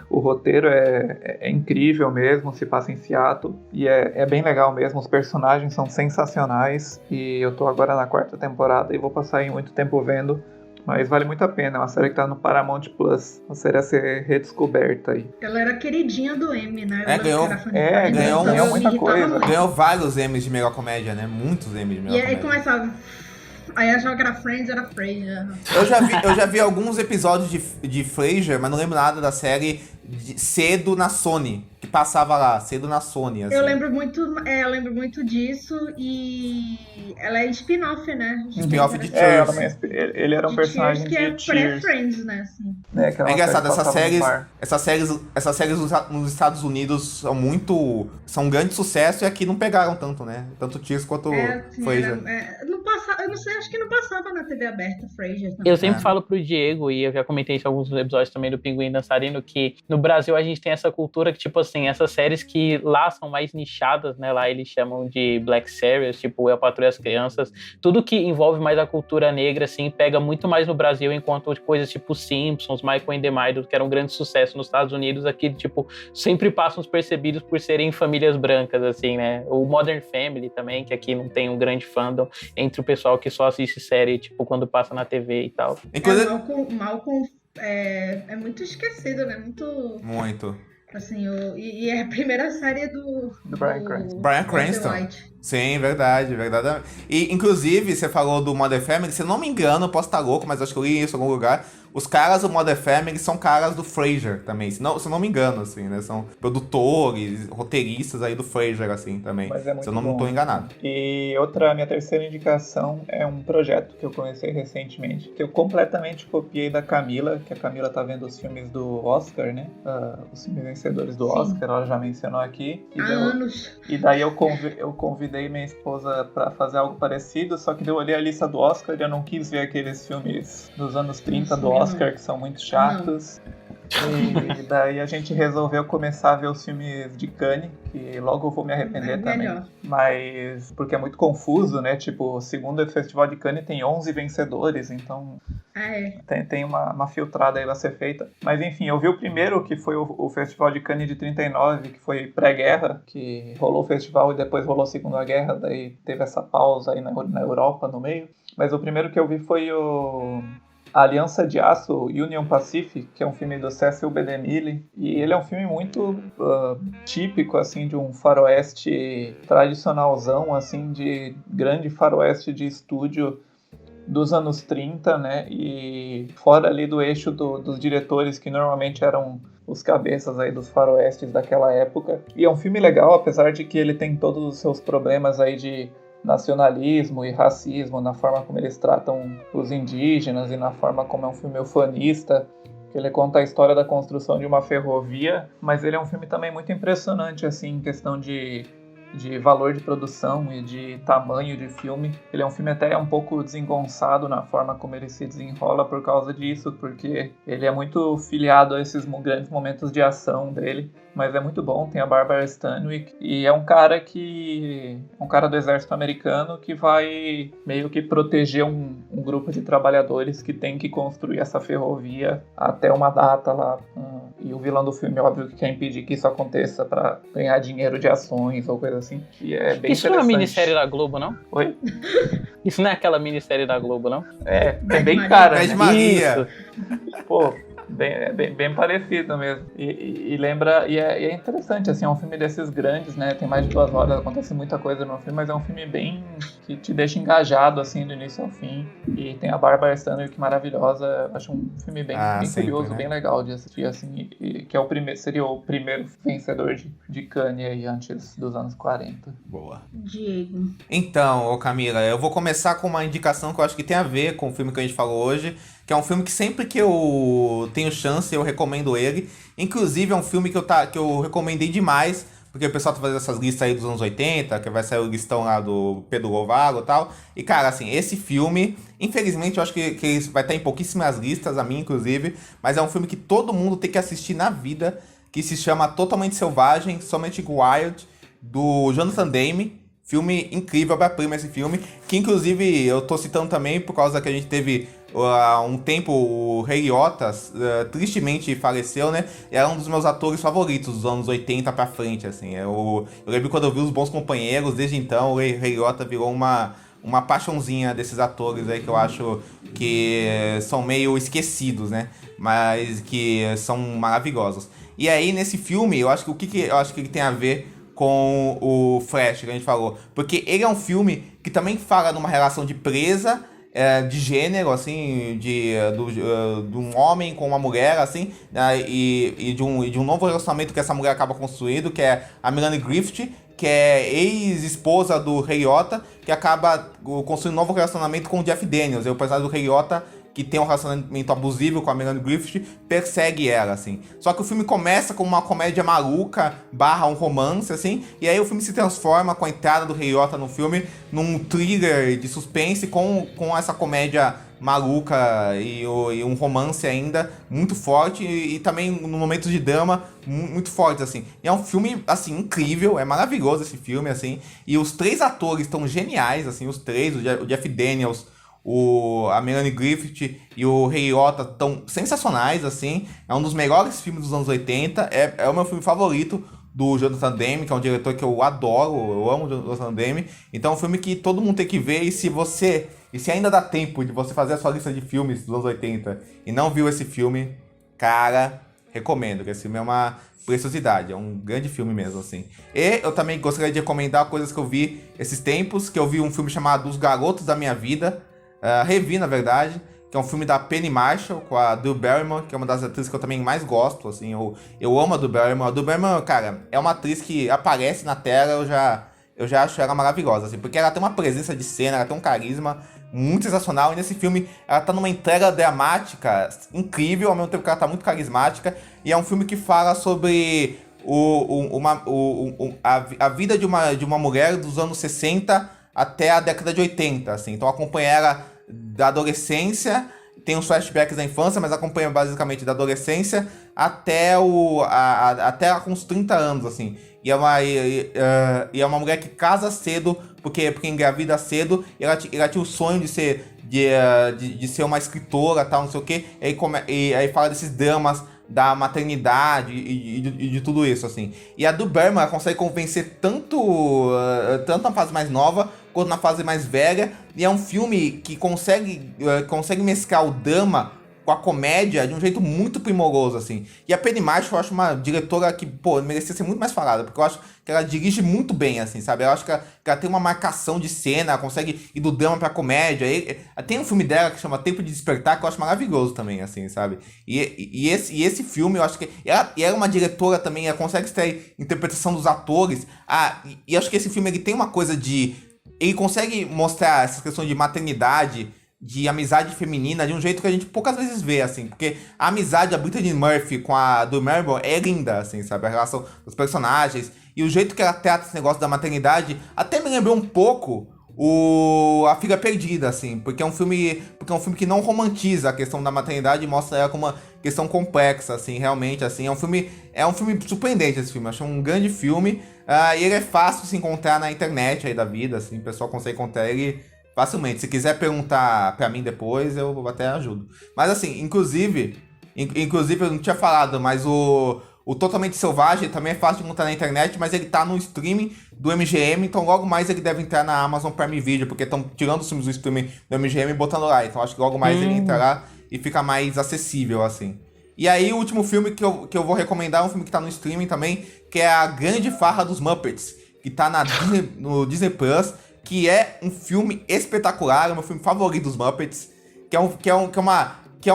O roteiro é incrível mesmo, se passa em Seattle, e é bem legal mesmo, os personagens são sensacionais, e eu tô agora na 4ª temporada e vou passar aí muito tempo vendo. Mas vale muito a pena, é uma série que tá no Paramount Plus, uma série a ser redescoberta aí. Ela era queridinha do Emmy, né? Ganhou muita coisa. Ganhou vários Emmys de melhor comédia, né? Muitos Emmys de melhor comédia. E aí começava... Aí achava que era Friends, era Frasier. Eu já vi alguns episódios de Frasier, mas não lembro nada da série cedo na Sony. Que passava lá, cedo na Sony. Assim. Eu lembro muito disso e ela é spin-off, né? Spin-off de Cheers. Ele era um personagem de Cheers. Que é pré-Friends, né? Assim. É engraçado, essas séries nos Estados Unidos são um grande sucesso e aqui não pegaram tanto, né? Tanto Cheers quanto Frasier. Eu não sei, acho que não passava na TV aberta Frasier também. Eu sempre falo pro Diego, e eu já comentei isso em alguns episódios também do Pinguim Dançarino, que no Brasil a gente tem essa cultura que, tipo assim, essas séries que lá são mais nichadas, né? Lá eles chamam de Black Series, tipo Eu, Patroa e as Crianças. Tudo que envolve mais a cultura negra, assim, pega muito mais no Brasil, enquanto coisas tipo Simpsons, Michael and the Middle, que eram um grande sucesso nos Estados Unidos, aqui, tipo, sempre passam despercebidos por serem famílias brancas, assim, né? O Modern Family também, que aqui não tem um grande fandom entre o pessoal que só assiste série, tipo, quando passa na TV e tal. Malcolm é muito esquecido, né? Muito. Assim, e é a primeira série do Bryan Cranston. Bryan Cranston. Sim, verdade, verdade. E, inclusive, você falou do Modern Family, se eu não me engano, posso estar louco, mas acho que eu li isso em algum lugar. Os caras do Modern Family são caras do Frasier também, se eu não me engano, assim, né? São produtores, roteiristas aí do Frasier, assim, também. Mas é muito se eu não bom. estou enganado. E minha terceira indicação é um projeto que eu comecei recentemente, que eu completamente copiei da Camila, que a Camila tá vendo os filmes do Oscar, né? Os filmes vencedores do Sim. Oscar, ela já mencionou aqui. Há anos. E daí eu convidei minha esposa pra fazer algo parecido, só que daí eu olhei a lista do Oscar e eu não quis ver aqueles filmes dos anos 30 do Oscar, que são muito chatos. E daí a gente resolveu começar a ver os filmes de Cannes, que logo eu vou me arrepender também. Melhor. Mas porque é muito confuso, né? Tipo, segundo o Festival de Cannes tem 11 vencedores, então tem uma filtrada aí a ser feita. Mas enfim, eu vi o primeiro, que foi o Festival de Cannes de 39, que foi pré-guerra, que rolou o festival e depois rolou a Segunda Guerra, daí teve essa pausa aí na Europa no meio. Mas o primeiro que eu vi foi a Aliança de Aço, Union Pacific, que é um filme do Cecil B. DeMille, e ele é um filme muito típico, assim, de um faroeste tradicionalzão, assim, de grande faroeste de estúdio dos anos 30, né, e fora ali do eixo dos diretores que normalmente eram os cabeças aí dos faroestes daquela época. E é um filme legal, apesar de que ele tem todos os seus problemas aí de nacionalismo e racismo, na forma como eles tratam os indígenas e na forma como é um filme ufanista, que ele conta a história da construção de uma ferrovia, mas ele é um filme também muito impressionante, assim, em questão de valor de produção e de tamanho de filme. Ele é um filme até um pouco desengonçado na forma como ele se desenrola por causa disso, porque ele é muito filiado a esses grandes momentos de ação dele, mas é muito bom. Tem a Barbara Stanwyck e é um cara do exército americano que vai meio que proteger um grupo de trabalhadores que tem que construir essa ferrovia até uma data lá. E o vilão do filme, óbvio, que quer impedir que isso aconteça para ganhar dinheiro de ações ou coisa assim. E é bem Isso não é uma minissérie da Globo, não? Oi? Isso não é aquela minissérie da Globo, não? É bem cara, Pede né? Maria. Pô, bem parecido mesmo. E lembra, e é interessante, assim, é um filme desses grandes, né? Tem mais de 2 horas, acontece muita coisa no filme, mas é um filme bem que te deixa engajado, assim, do início ao fim. E tem a Barbara Stanwyck maravilhosa. Acho um filme bem sempre, curioso, né? bem legal de assistir, assim, e que seria o primeiro vencedor de Cannes aí antes dos anos 40. Boa. Diego. Então, ô Camila, eu vou começar com uma indicação que eu acho que tem a ver com o filme que a gente falou hoje, que é um filme que sempre que eu tenho chance eu recomendo ele. Inclusive é um filme que eu recomendei demais, porque o pessoal tá fazendo essas listas aí dos anos 80, que vai sair o listão lá do Pedro Lovago e tal. E cara, assim, esse filme, infelizmente eu acho que ele vai estar em pouquíssimas listas, a minha inclusive, mas é um filme que todo mundo tem que assistir na vida, que se chama Totalmente Selvagem, Something Wild, do Jonathan Demme. Filme incrível, obra-prima esse filme, que inclusive eu tô citando também por causa que a gente teve há um tempo o Ray Liotta, tristemente faleceu, né? Era um dos meus atores favoritos dos anos 80 pra frente, assim. Eu lembro quando eu vi Os Bons Companheiros, desde então o Ray Liotta virou uma paixãozinha desses atores aí que eu acho que são meio esquecidos, né? Mas que são maravilhosos. E aí nesse filme, eu acho que eu acho que ele tem a ver com o Flash, que a gente falou. Porque ele é um filme que também fala numa relação de presa, de gênero, assim, de um homem com uma mulher, assim, e de um novo relacionamento que essa mulher acaba construindo, que é a Melanie Griffith, que é ex-esposa do Ray Liotta, que acaba construindo um novo relacionamento com o Jeff Daniels. E o personagem do Ray Liotta, que tem um relacionamento abusivo com a Melanie Griffith, persegue ela, assim. Só que o filme começa como uma comédia maluca, / um romance, assim, e aí o filme se transforma com a entrada do Ray Liotta no filme num thriller de suspense com essa comédia maluca e um romance ainda muito forte e também no momentos de drama muito fortes, assim. E é um filme, assim, incrível, é maravilhoso esse filme, assim, e os 3 atores estão geniais, assim, os 3, o Jeff Daniels, a Melanie Griffith e o Ray Liotta estão sensacionais, assim. É um dos melhores filmes dos anos 80. É o meu filme favorito do Jonathan Demme, que é um diretor que eu adoro. Eu amo o Jonathan Demme. Então é um filme que todo mundo tem que ver. E se ainda dá tempo de você fazer a sua lista de filmes dos anos 80 e não viu esse filme, cara, Recomendo, que esse filme é uma preciosidade, é um grande filme mesmo, assim. E eu também gostaria de recomendar coisas que eu vi esses tempos, que eu vi um filme chamado Os Garotos da Minha Vida, revi, na verdade, que é um filme da Penny Marshall, com a Drew Barrymore, que é uma das atrizes que eu também mais gosto, assim, eu amo a Drew Barrymore. A Drew Barrymore, cara, é uma atriz que aparece na tela, eu já acho ela maravilhosa, assim, porque ela tem uma presença de cena, ela tem um carisma muito sensacional, e nesse filme ela tá numa entrega dramática incrível, ao mesmo tempo que ela tá muito carismática, e é um filme que fala sobre a vida de uma mulher dos anos 60 até a década de 80, assim, então acompanha ela da adolescência, tem uns flashbacks da infância, mas acompanha basicamente da adolescência até ela com uns 30 anos, assim. E é uma mulher que casa cedo, porque engravida cedo, e ela tinha o sonho de ser uma escritora, tal, não sei o quê, e aí fala desses dramas da maternidade e de tudo isso, assim. E a do Berman, ela consegue convencer tanto na fase mais nova quanto na fase mais velha, e é um filme que consegue mesclar o drama com a comédia de um jeito muito primoroso, assim. E a Penny Marshall, eu acho uma diretora que, pô, merecia ser muito mais falada, porque eu acho que ela dirige muito bem, assim, sabe? Eu acho que ela tem uma marcação de cena, ela consegue ir do drama pra comédia. Tem um filme dela que chama Tempo de Despertar, que eu acho maravilhoso também, assim, sabe? E esse filme, eu acho que... Ela é uma diretora também, ela consegue extrair interpretação dos atores. E acho que esse filme, ele tem uma coisa de... Ele consegue mostrar essa questão de maternidade, de amizade feminina, de um jeito que a gente poucas vezes vê, assim, porque a amizade da Brittany Murphy com a do Marble é linda, assim, sabe, a relação dos personagens, e o jeito que ela trata esse negócio da maternidade até me lembrou um pouco A Filha Perdida, assim, porque é um filme que não romantiza a questão da maternidade e mostra ela como uma questão complexa, assim, realmente, assim, é um filme surpreendente esse filme, acho um grande filme, e ele é fácil de se encontrar na internet aí da vida, assim, o pessoal consegue encontrar ele facilmente. Se quiser perguntar pra mim depois, eu até ajudo. Mas assim, inclusive eu não tinha falado, mas o Totalmente Selvagem também é fácil de encontrar na internet, mas ele tá no streaming do MGM, então logo mais ele deve entrar na Amazon Prime Video, porque estão tirando os filmes do streaming do MGM e botando lá. Então acho que logo mais ele entra lá e fica mais acessível, assim. E aí o último filme que eu vou recomendar é um filme que tá no streaming também, que é A Grande Farra dos Muppets, que tá no Disney Plus, que é um filme espetacular, é o meu filme favorito dos Muppets, que é um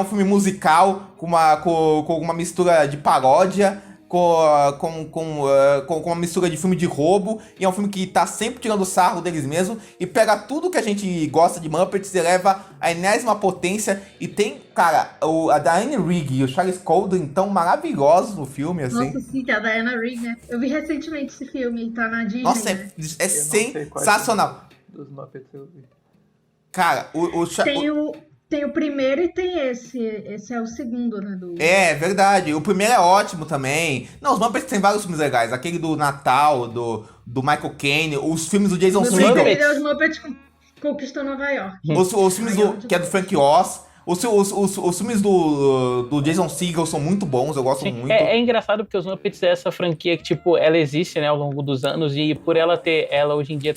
filme musical com uma mistura de paródia, com uma mistura de filme de roubo, e é um filme que tá sempre tirando sarro deles mesmo, e pega tudo que a gente gosta de Muppets e leva a enésima potência, e tem, cara, a Diana Rigg e o Charles Colden tão maravilhosos no filme, assim. Nossa, sim, que é a Diana Rigg, né? Eu vi recentemente esse filme, tá na Disney. Nossa, né? é sensacional. Dos Muppets eu vi. Cara, Tem o primeiro e tem esse. Esse é o segundo, né? É verdade. O primeiro é ótimo também. Não, os Muppets tem vários filmes legais. Aquele do Natal, do Michael Caine, os filmes do Jason Segel. Os Muppets conquistam Nova York. Os filmes que é do Frank Oz. Os filmes do Jason Segel são muito bons, eu gosto muito. É engraçado porque os Muppets é essa franquia que, tipo, ela existe, né, ao longo dos anos, e por ela hoje em dia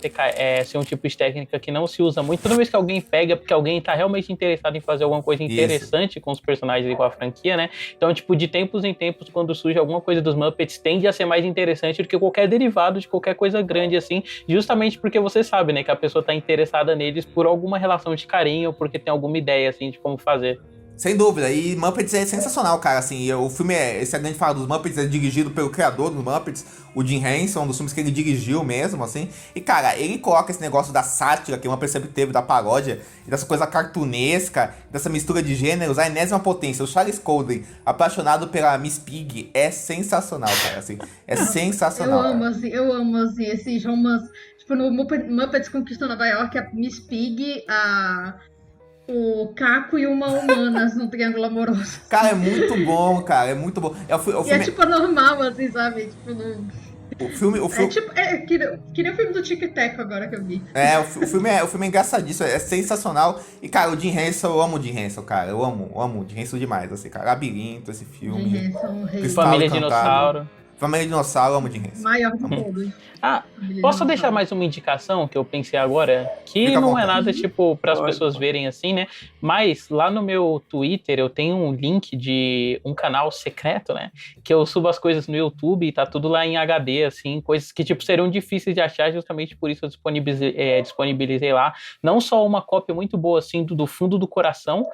ser um tipo de técnica que não se usa muito, toda vez que alguém pega é porque alguém tá realmente interessado em fazer alguma coisa interessante com os personagens e com a franquia, né? Então, tipo, de tempos em tempos, quando surge alguma coisa dos Muppets, tende a ser mais interessante do que qualquer derivado de qualquer coisa grande, assim, justamente porque você sabe, né, que a pessoa tá interessada neles por alguma relação de carinho, ou porque tem alguma ideia, assim, de como fazer. Sem dúvida, e Muppets é sensacional, cara, assim, o filme esse grande fala dos Muppets é dirigido pelo criador dos Muppets, o Jim Henson, um dos filmes que ele dirigiu mesmo, assim, e cara, ele coloca esse negócio da sátira que o Muppets sempre teve, da paródia, e dessa coisa cartunesca, dessa mistura de gêneros, a enésima potência. O Charles Colden, apaixonado pela Miss Piggy, é sensacional, cara, assim, é sensacional. Eu amo, assim, esses romances, tipo, no Muppets Conquistam Nova York, a Miss Piggy, o Caco e uma Humanas no Triângulo Amoroso. Cara, é muito bom, cara, é muito bom. E é tipo normal, assim, sabe? Tipo, O filme... É tipo, que nem o filme do Tic Tac agora que eu vi. O filme é engraçadíssimo, é sensacional. E, cara, o Jim Henson, eu amo o Jim Henson, cara. Eu amo o Jim Henson demais, assim, cara. Labirinto, esse filme. Jim Henson, Família Dinossauro. Família Dinossauro, amo de res. Maior de todos. Posso deixar mais uma indicação que eu pensei agora? Que Fica à não é vontade. nada, tipo, para as Pode, pessoas pode. verem assim, né? Mas lá no meu Twitter eu tenho um link de um canal secreto, né? Que eu subo as coisas no YouTube e tá tudo lá em HD, assim, coisas que, tipo, seriam difíceis de achar, justamente por isso eu disponibilizei lá. Não só uma cópia muito boa, assim, do fundo do coração,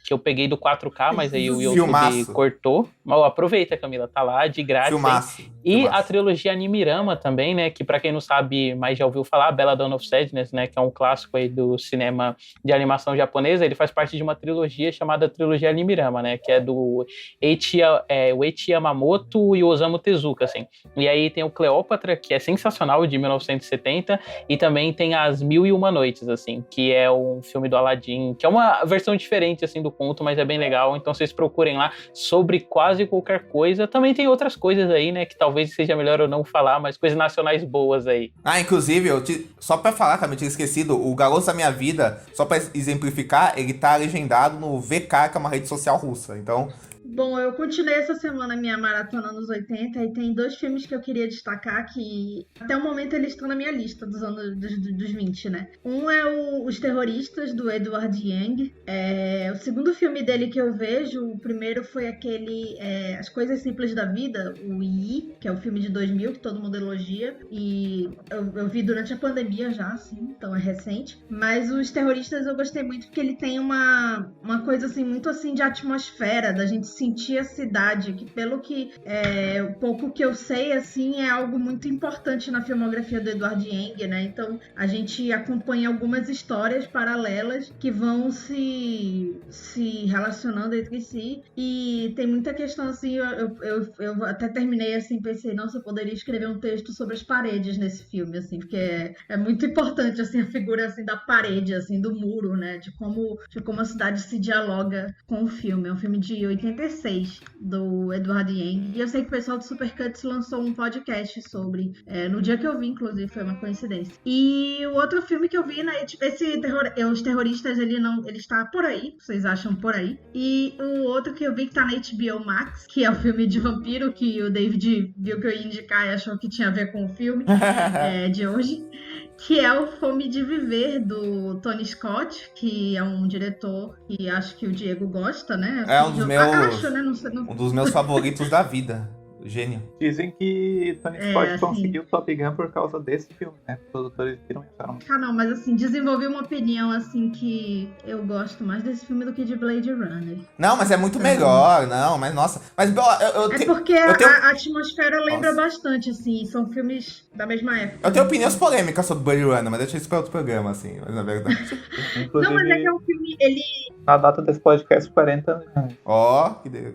que eu peguei do 4K, mas aí o YouTube Filmaço. cortou. Mas, ó, aproveita, Camila, tá lá de grátis. Filmaço. E Filmaço. a trilogia Animirama também, né? Que pra quem não sabe, mas já ouviu falar, Bella Dawn of Sadness, né? Que é um clássico aí do cinema de animação japonesa. Ele faz parte de uma trilogia chamada Trilogia Animirama, né? Que é do Eiichi Yamamoto e Osamu Tezuka, assim. E aí tem o Cleópatra, que é sensacional, de 1970. E também tem As Mil e Uma Noites, assim. Que é um filme do Aladdin, que é uma versão diferente, assim, do conto, mas é bem legal. Então vocês procurem lá sobre quase qualquer coisa. Também tem outras coisas aí, né? Que talvez seja melhor eu não falar, mas coisas nacionais boas aí. Inclusive, só pra falar, cara, eu tinha esquecido, o Garoto da Minha Vida, só pra exemplificar, ele tá legendado no VK, que é uma rede social russa. Então, Bom, eu continuei essa semana a minha maratona nos 80 e tem dois filmes que eu queria destacar que até o momento eles estão na minha lista dos anos dos 20, né? Um é Os Terroristas, do Edward Yang. O segundo filme dele que eu vejo, o primeiro foi aquele As Coisas Simples da Vida, o I, que é o filme de 2000 que todo mundo elogia. E eu vi durante a pandemia já, assim, então é recente. Mas Os Terroristas eu gostei muito porque ele tem uma coisa assim, muito assim de atmosfera, da gente sentir a cidade, que pelo que o pouco que eu sei, assim, é algo muito importante na filmografia do Edward Yang, né? Então a gente acompanha algumas histórias paralelas que vão se relacionando entre si, e tem muita questão assim, eu até terminei assim, pensei, nossa, eu poderia escrever um texto sobre as paredes nesse filme, assim, porque é muito importante assim a figura assim da parede, assim, do muro, né? De como a cidade se dialoga com o filme. É um filme de 86 do Edward Yang, e eu sei que o pessoal do Supercuts lançou um podcast sobre, no dia que eu vi, inclusive, foi uma coincidência. E o outro filme que eu vi, né, Os Terroristas, ele está por aí, vocês acham por aí. E o outro que eu vi que tá na HBO Max, que é o filme de vampiro, que o David viu que eu ia indicar e achou que tinha a ver com o filme de hoje, que é o Fome de Viver, do Tony Scott, que é um diretor que acho que o Diego gosta, né? é um dos meus, Acho, né? Não sei, um dos meus favoritos da vida. Gênio. Dizem que Tony Scott assim, conseguiu Top Gun por causa desse filme, né? Os produtores viram e acharam. Não, mas assim, desenvolvi uma opinião assim que eu gosto mais desse filme do que de Blade Runner. Não, mas é muito melhor, não, mas nossa. Mas Porque a atmosfera lembra bastante, assim, são filmes da mesma época. eu tenho opiniões polêmicas sobre Blade Runner, mas deixa isso pra outro programa, assim, mas na verdade. Inclusive, Não, mas é que é um filme, ele... na data desse podcast, 40 anos. Ó, que delícia.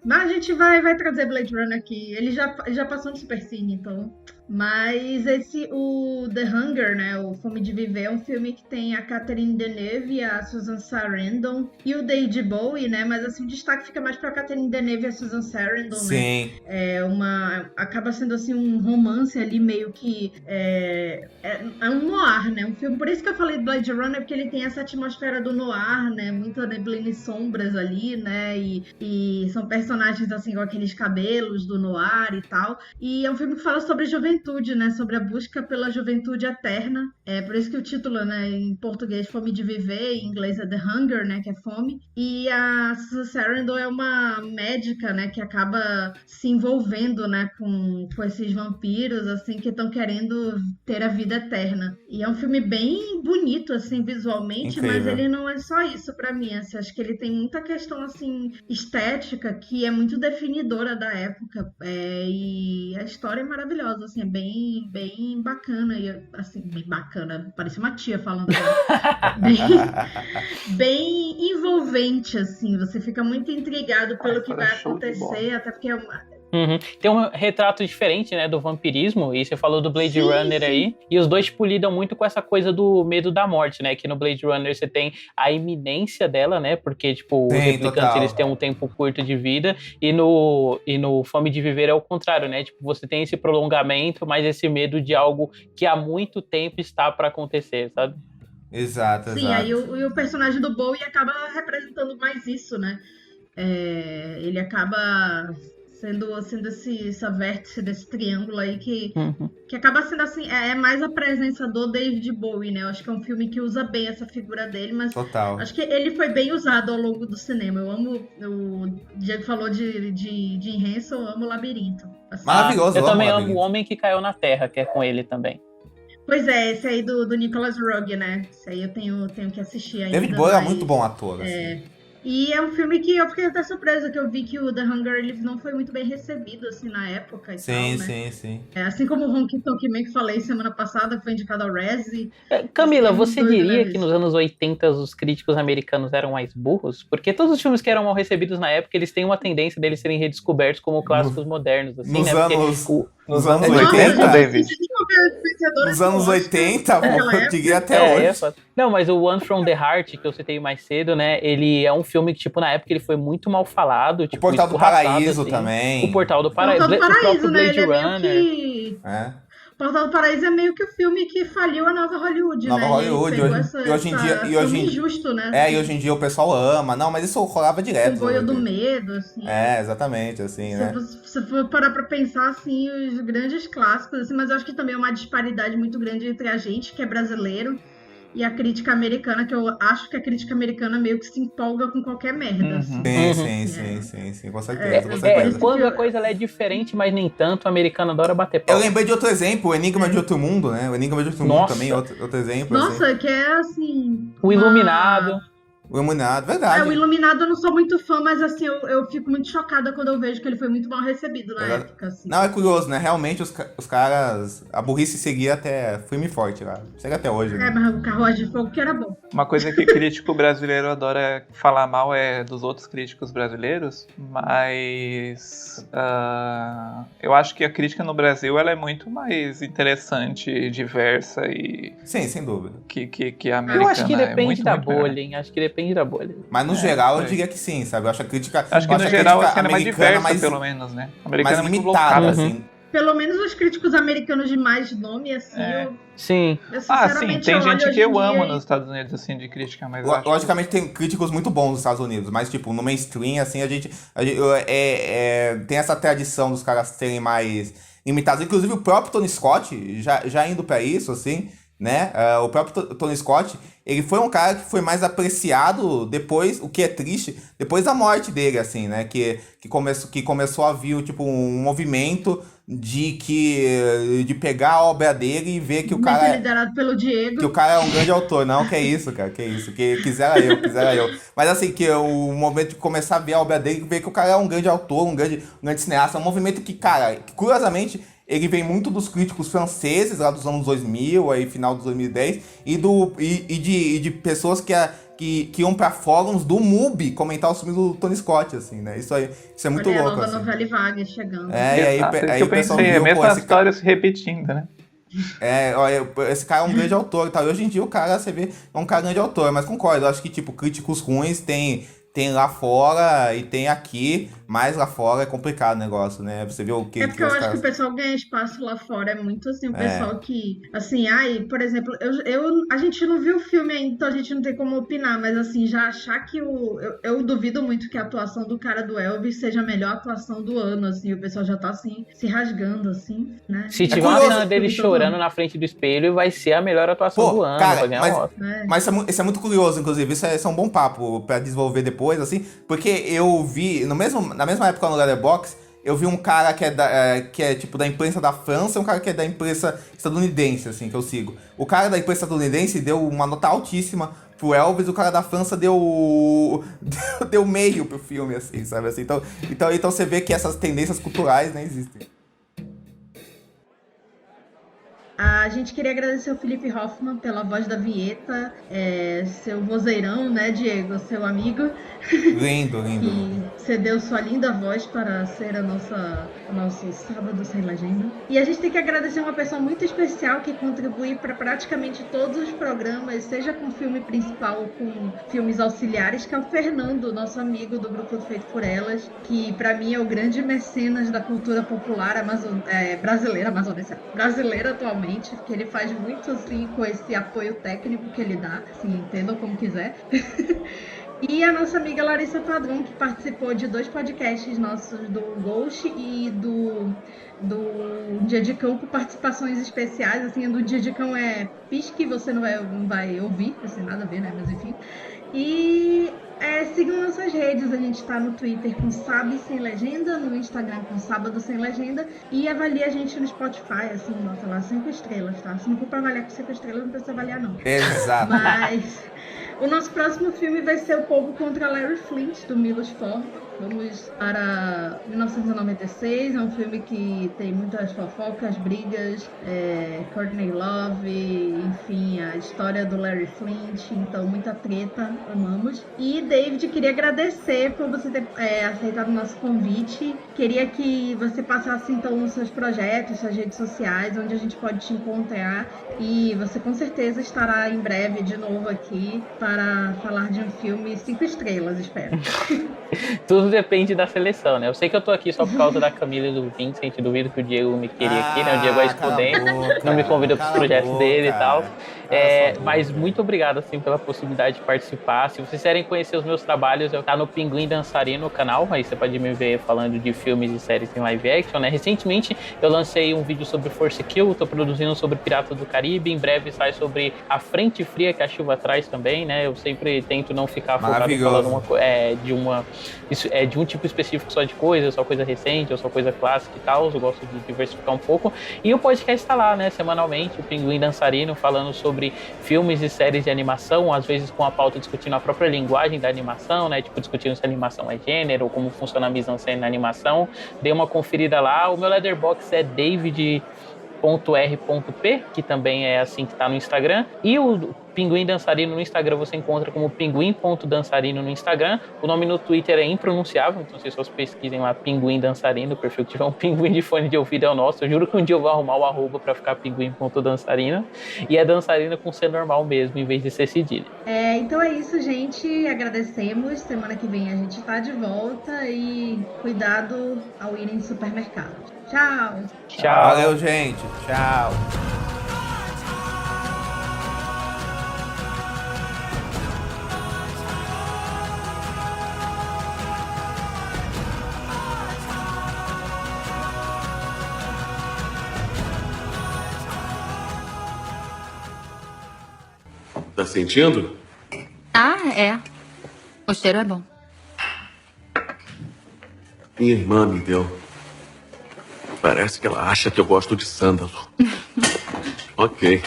Mas a gente vai trazer Blade Runner aqui. Ele já passou no Supercine, então... Mas o The Hunger, né, o Fome de Viver, é um filme que tem a Catherine Deneuve, a Susan Sarandon e o David Bowie, né, mas assim, o destaque fica mais pra Catherine Deneuve e a Susan Sarandon, Sim. né. Acaba sendo assim um romance ali meio que é um noir, né, um filme, por isso que eu falei do Blade Runner, porque ele tem essa atmosfera do noir, né, muita neblina e sombras ali, né, e são personagens assim com aqueles cabelos do noir e tal, e é um filme que fala sobre juventude, né, sobre a busca pela juventude eterna. É por isso que o título, né, em português, Fome de Viver, em inglês é The Hunger, né, que é fome. E a Susan Sarandon é uma médica, né, que acaba se envolvendo, né, com esses vampiros, assim, que estão querendo ter a vida eterna. E é um filme bem bonito, assim, visualmente, Incrível. mas ele não é só isso pra mim, assim, acho que ele tem muita questão, assim, estética, que é muito definidora da época, e a história é maravilhosa, assim, bem bacana, e assim, bem bacana, parece uma tia falando bem envolvente, assim, você fica muito intrigado pelo que vai acontecer, até porque Tem um retrato diferente, né, do vampirismo, e você falou do Blade Runner aí, e os dois, tipo, lidam muito com essa coisa do medo da morte, né, que no Blade Runner você tem a iminência dela, né, porque, tipo, os replicantes, eles têm um tempo curto de vida, e no Fome de Viver é o contrário, né, tipo, você tem esse prolongamento, mas esse medo de algo que há muito tempo está para acontecer, sabe? Exato. Sim, aí o personagem do Bowie acaba representando mais isso, né, ele acaba sendo essa vértice desse triângulo aí que acaba sendo assim, é mais a presença do David Bowie, né? Eu acho que é um filme que usa bem essa figura dele, mas Total. acho que ele foi bem usado ao longo do cinema. Eu amo, o Diego falou de Jim Henson, eu amo o Labirinto. Assim. Maravilhoso, Eu também amo Labirinto. O Homem que Caiu na Terra, que é com ele também. Pois é, esse aí do Nicholas Roeg, né? Esse aí eu tenho que assistir ainda. David Bowie é mas- muito bom ator, assim. E é um filme que eu fiquei até surpresa, que eu vi que o The Hunger Games não foi muito bem recebido, assim, na época e Sim, tal, né? sim. Assim como o Honky Tonk Man que falei semana passada, que foi indicado ao Razzie. Camila, É muito você doido, diria né, que nos anos 80 os críticos americanos eram mais burros? Porque todos os filmes que eram mal recebidos na época, eles têm uma tendência deles serem redescobertos como clássicos modernos, assim, Nos né? anos, Porque nos anos Nossa, 80, gente, David. nos anos 80, pô, eu diria até É hoje. fato. Não, mas o One from the Heart, que eu citei mais cedo, né? Ele é um filme que, tipo, na época ele foi muito mal falado. O Tipo, Portal do escorraçado, Paraíso assim. também. O Portal do Paraíso. Portal do O Paraíso, próprio né? Blade Ele é meio Runner. que... É. Portal do Paraíso é meio que o filme que faliu a nova Hollywood, Nova né? Hollywood, E aí pegou e hoje em dia- e filme hoje em- injusto, né? É, e hoje em dia o pessoal ama. Não, mas isso rolava direto. Comboio do né? medo, assim. É, exatamente, assim, né? Se você for parar pra pensar, assim, os grandes clássicos, assim, mas eu acho que também é uma disparidade muito grande entre a gente, que é brasileiro, e a crítica americana, que eu acho que a crítica americana meio que se empolga com qualquer merda, assim. Sim, com certeza, com É, certeza. Quando a coisa ela é diferente, mas nem tanto, o americano adora bater pau. Eu lembrei de outro exemplo, o Enigma de Outro Mundo, né? O Enigma de Outro Mundo Nossa. também, outro exemplo. Nossa, assim. que é assim... O Iluminado. O Iluminado, verdade. O Iluminado eu não sou muito fã, mas assim, eu fico muito chocada quando eu vejo que ele foi muito mal recebido na Verdade. época, assim. Não, é curioso, né? Realmente os caras. A burrice seguia até firme e forte lá. Chega até hoje, né? Mas o Carruagem de Fogo que era bom. Uma coisa que crítico brasileiro adora falar mal é dos outros críticos brasileiros, mas eu acho que a crítica no Brasil ela é muito mais interessante, diversa e Sim, sem dúvida. que a americana. Eu acho que é depende muito, da muito melhor. bolha, hein? Acho que depende da bolha. Mas no geral eu foi. diria que sim, sabe? Eu acho a crítica. Acho que eu no a geral a crítica cena é mais americana diversa, pelo menos, né? A americana mais é muito limitada, voltada. assim. Pelo menos os críticos americanos de mais nome, assim, Sim. eu Ah, sim, sinceramente tem olho gente hoje que em eu dia amo e- nos Estados Unidos, assim, de crítica, mas eu acho que- Logicamente tem críticos muito bons nos Estados Unidos, mas tipo, no mainstream, assim, a gente tem essa tradição dos caras serem mais limitados. Inclusive o próprio Tony Scott, já indo pra isso, assim, né? O próprio Tony Scott, ele foi um cara que foi mais apreciado depois, o que é triste, depois da morte dele, assim, né? Que começou a vir, tipo, um movimento de pegar a obra dele e ver que o cara... liderado pelo Diego. Que o cara é um grande autor. Não, que é isso, cara, que é isso. Que quisera eu. Mas assim, que o momento de começar a ver a obra dele, ver que o cara é um grande autor, um grande cineasta, é um movimento que, cara, que, curiosamente, ele vem muito dos críticos franceses, lá dos anos 2000, aí final dos 2010, e de pessoas que iam pra fóruns do MUBI comentar os filmes do Tony Scott, assim, né? Isso é muito Olha, louco, a nova assim. novela Vaga chegando. É, e Exato, é isso aí que eu o pessoal pensei, viu, a mesma pô, esse história se repetindo, né? olha, esse cara é um grande autor e tal. E hoje em dia o cara, você vê, é um cara grande autor, mas concordo, eu acho que, tipo, críticos ruins tem lá fora e tem aqui, mas lá fora é complicado o negócio, né? Você vê o que... Porque eu acho que o pessoal ganha espaço lá fora. É muito assim, o pessoal que... Assim, por exemplo, a gente não viu o filme ainda, então a gente não tem como opinar, mas assim, já achar que eu duvido muito que a atuação do cara do Elvis seja a melhor atuação do ano, assim. O pessoal já tá, assim, se rasgando, assim, né? Se tiver uma cena dele chorando na frente do espelho, vai ser a melhor atuação do ano. Cara, vai ganhar um Oscar. mas isso é muito curioso, inclusive. Isso é um bom papo pra desenvolver depois, assim, porque eu vi, na mesma época no Letterboxd, eu vi um cara que é tipo da imprensa da França e um cara que é da imprensa estadunidense, assim, que eu sigo. O cara da imprensa estadunidense deu uma nota altíssima pro Elvis, o cara da França deu meio pro filme, assim, sabe? Assim, então você vê que essas tendências culturais, né, existem. A gente queria agradecer ao Felipe Hoffman pela voz da vinheta, seu vozeirão, né, Diego, seu amigo. Lindo. Que cedeu sua linda voz para ser o nosso Sábado Sem Legenda. E a gente tem que agradecer uma pessoa muito especial que contribui para praticamente todos os programas, seja com filme principal ou com filmes auxiliares, que é o Fernando, nosso amigo do Grupo Feito por Elas, que para mim é o grande mecenas da cultura popular brasileira atualmente, que ele faz muito assim com esse apoio técnico que ele dá, assim, entendam como quiser. E a nossa amiga Larissa Padrão, que participou de 2 podcasts nossos, do Ghost e do Dia de Cão, com participações especiais. Assim, do Dia de Cão é pisque, você não vai ouvir, assim, nada a ver, né? Mas enfim. E sigam nossas redes, a gente tá no Twitter com Sabe Sem Legenda, no Instagram com Sábado Sem Legenda, e avalie a gente no Spotify, assim, bota lá 5 estrelas, tá? Se não for pra avaliar com 5 estrelas, não precisa avaliar, não. Exato. Mas o nosso próximo filme vai ser O Povo contra Larry Flint, do Milos Forman. Vamos para 1996, é um filme que tem muitas fofocas, brigas, Courtney Love, enfim, a história do Larry Flint, então muita treta, amamos. E David, queria agradecer por você ter aceitado o nosso convite. Queria que você passasse então os seus projetos, suas redes sociais, onde a gente pode te encontrar, e você com certeza estará em breve de novo aqui para falar de um filme 5 estrelas, espero. Tudo depende da seleção, né? Eu sei que eu tô aqui só por causa da Camila e do Vincent, duvido que o Diego me queria aqui, né? O Diego é estudante, não me convida para os projetos dele e tal. Mas muito obrigado, assim, pela possibilidade de participar. Se vocês querem conhecer os meus trabalhos, eu tá no Pinguim Dançarino no canal, aí você pode me ver falando de filmes e séries em live action, né? Recentemente eu lancei um vídeo sobre Force Kill, tô produzindo sobre Piratas do Caribe, em breve sai sobre A Frente Fria que a Chuva Traz também, né? Eu sempre tento não ficar focado falando de um tipo específico só de coisa, só coisa recente, ou só coisa clássica e tal, eu gosto de diversificar um pouco. E o podcast tá lá, né, semanalmente, o Pinguim Dançarino, falando sobre filmes e séries de animação, às vezes com a pauta discutindo a própria linguagem da animação, né, tipo discutindo se a animação é gênero, ou como funciona a mise-en-scène na animação. Dê uma conferida lá. O meu Letterboxd é David.r.p, que também é assim que tá no Instagram, e o Pinguim Dançarino no Instagram você encontra como pinguim.dançarino no Instagram. O nome no Twitter é impronunciável, então vocês só pesquisem lá Pinguim Dançarino, o perfil que tiver um pinguim de fone de ouvido é o nosso. Eu juro que um dia eu vou arrumar o arroba pra ficar pinguim.dançarino, e é dançarino com C normal mesmo, em vez de ser cedilha. Então é isso, gente, agradecemos. Semana que vem a gente tá de volta, e cuidado ao ir em supermercado. Tchau! Tchau! Valeu, gente! Tchau! Tá sentindo? É. O cheiro é bom. Minha irmã me deu. Parece que ela acha que eu gosto de sândalo. Ok.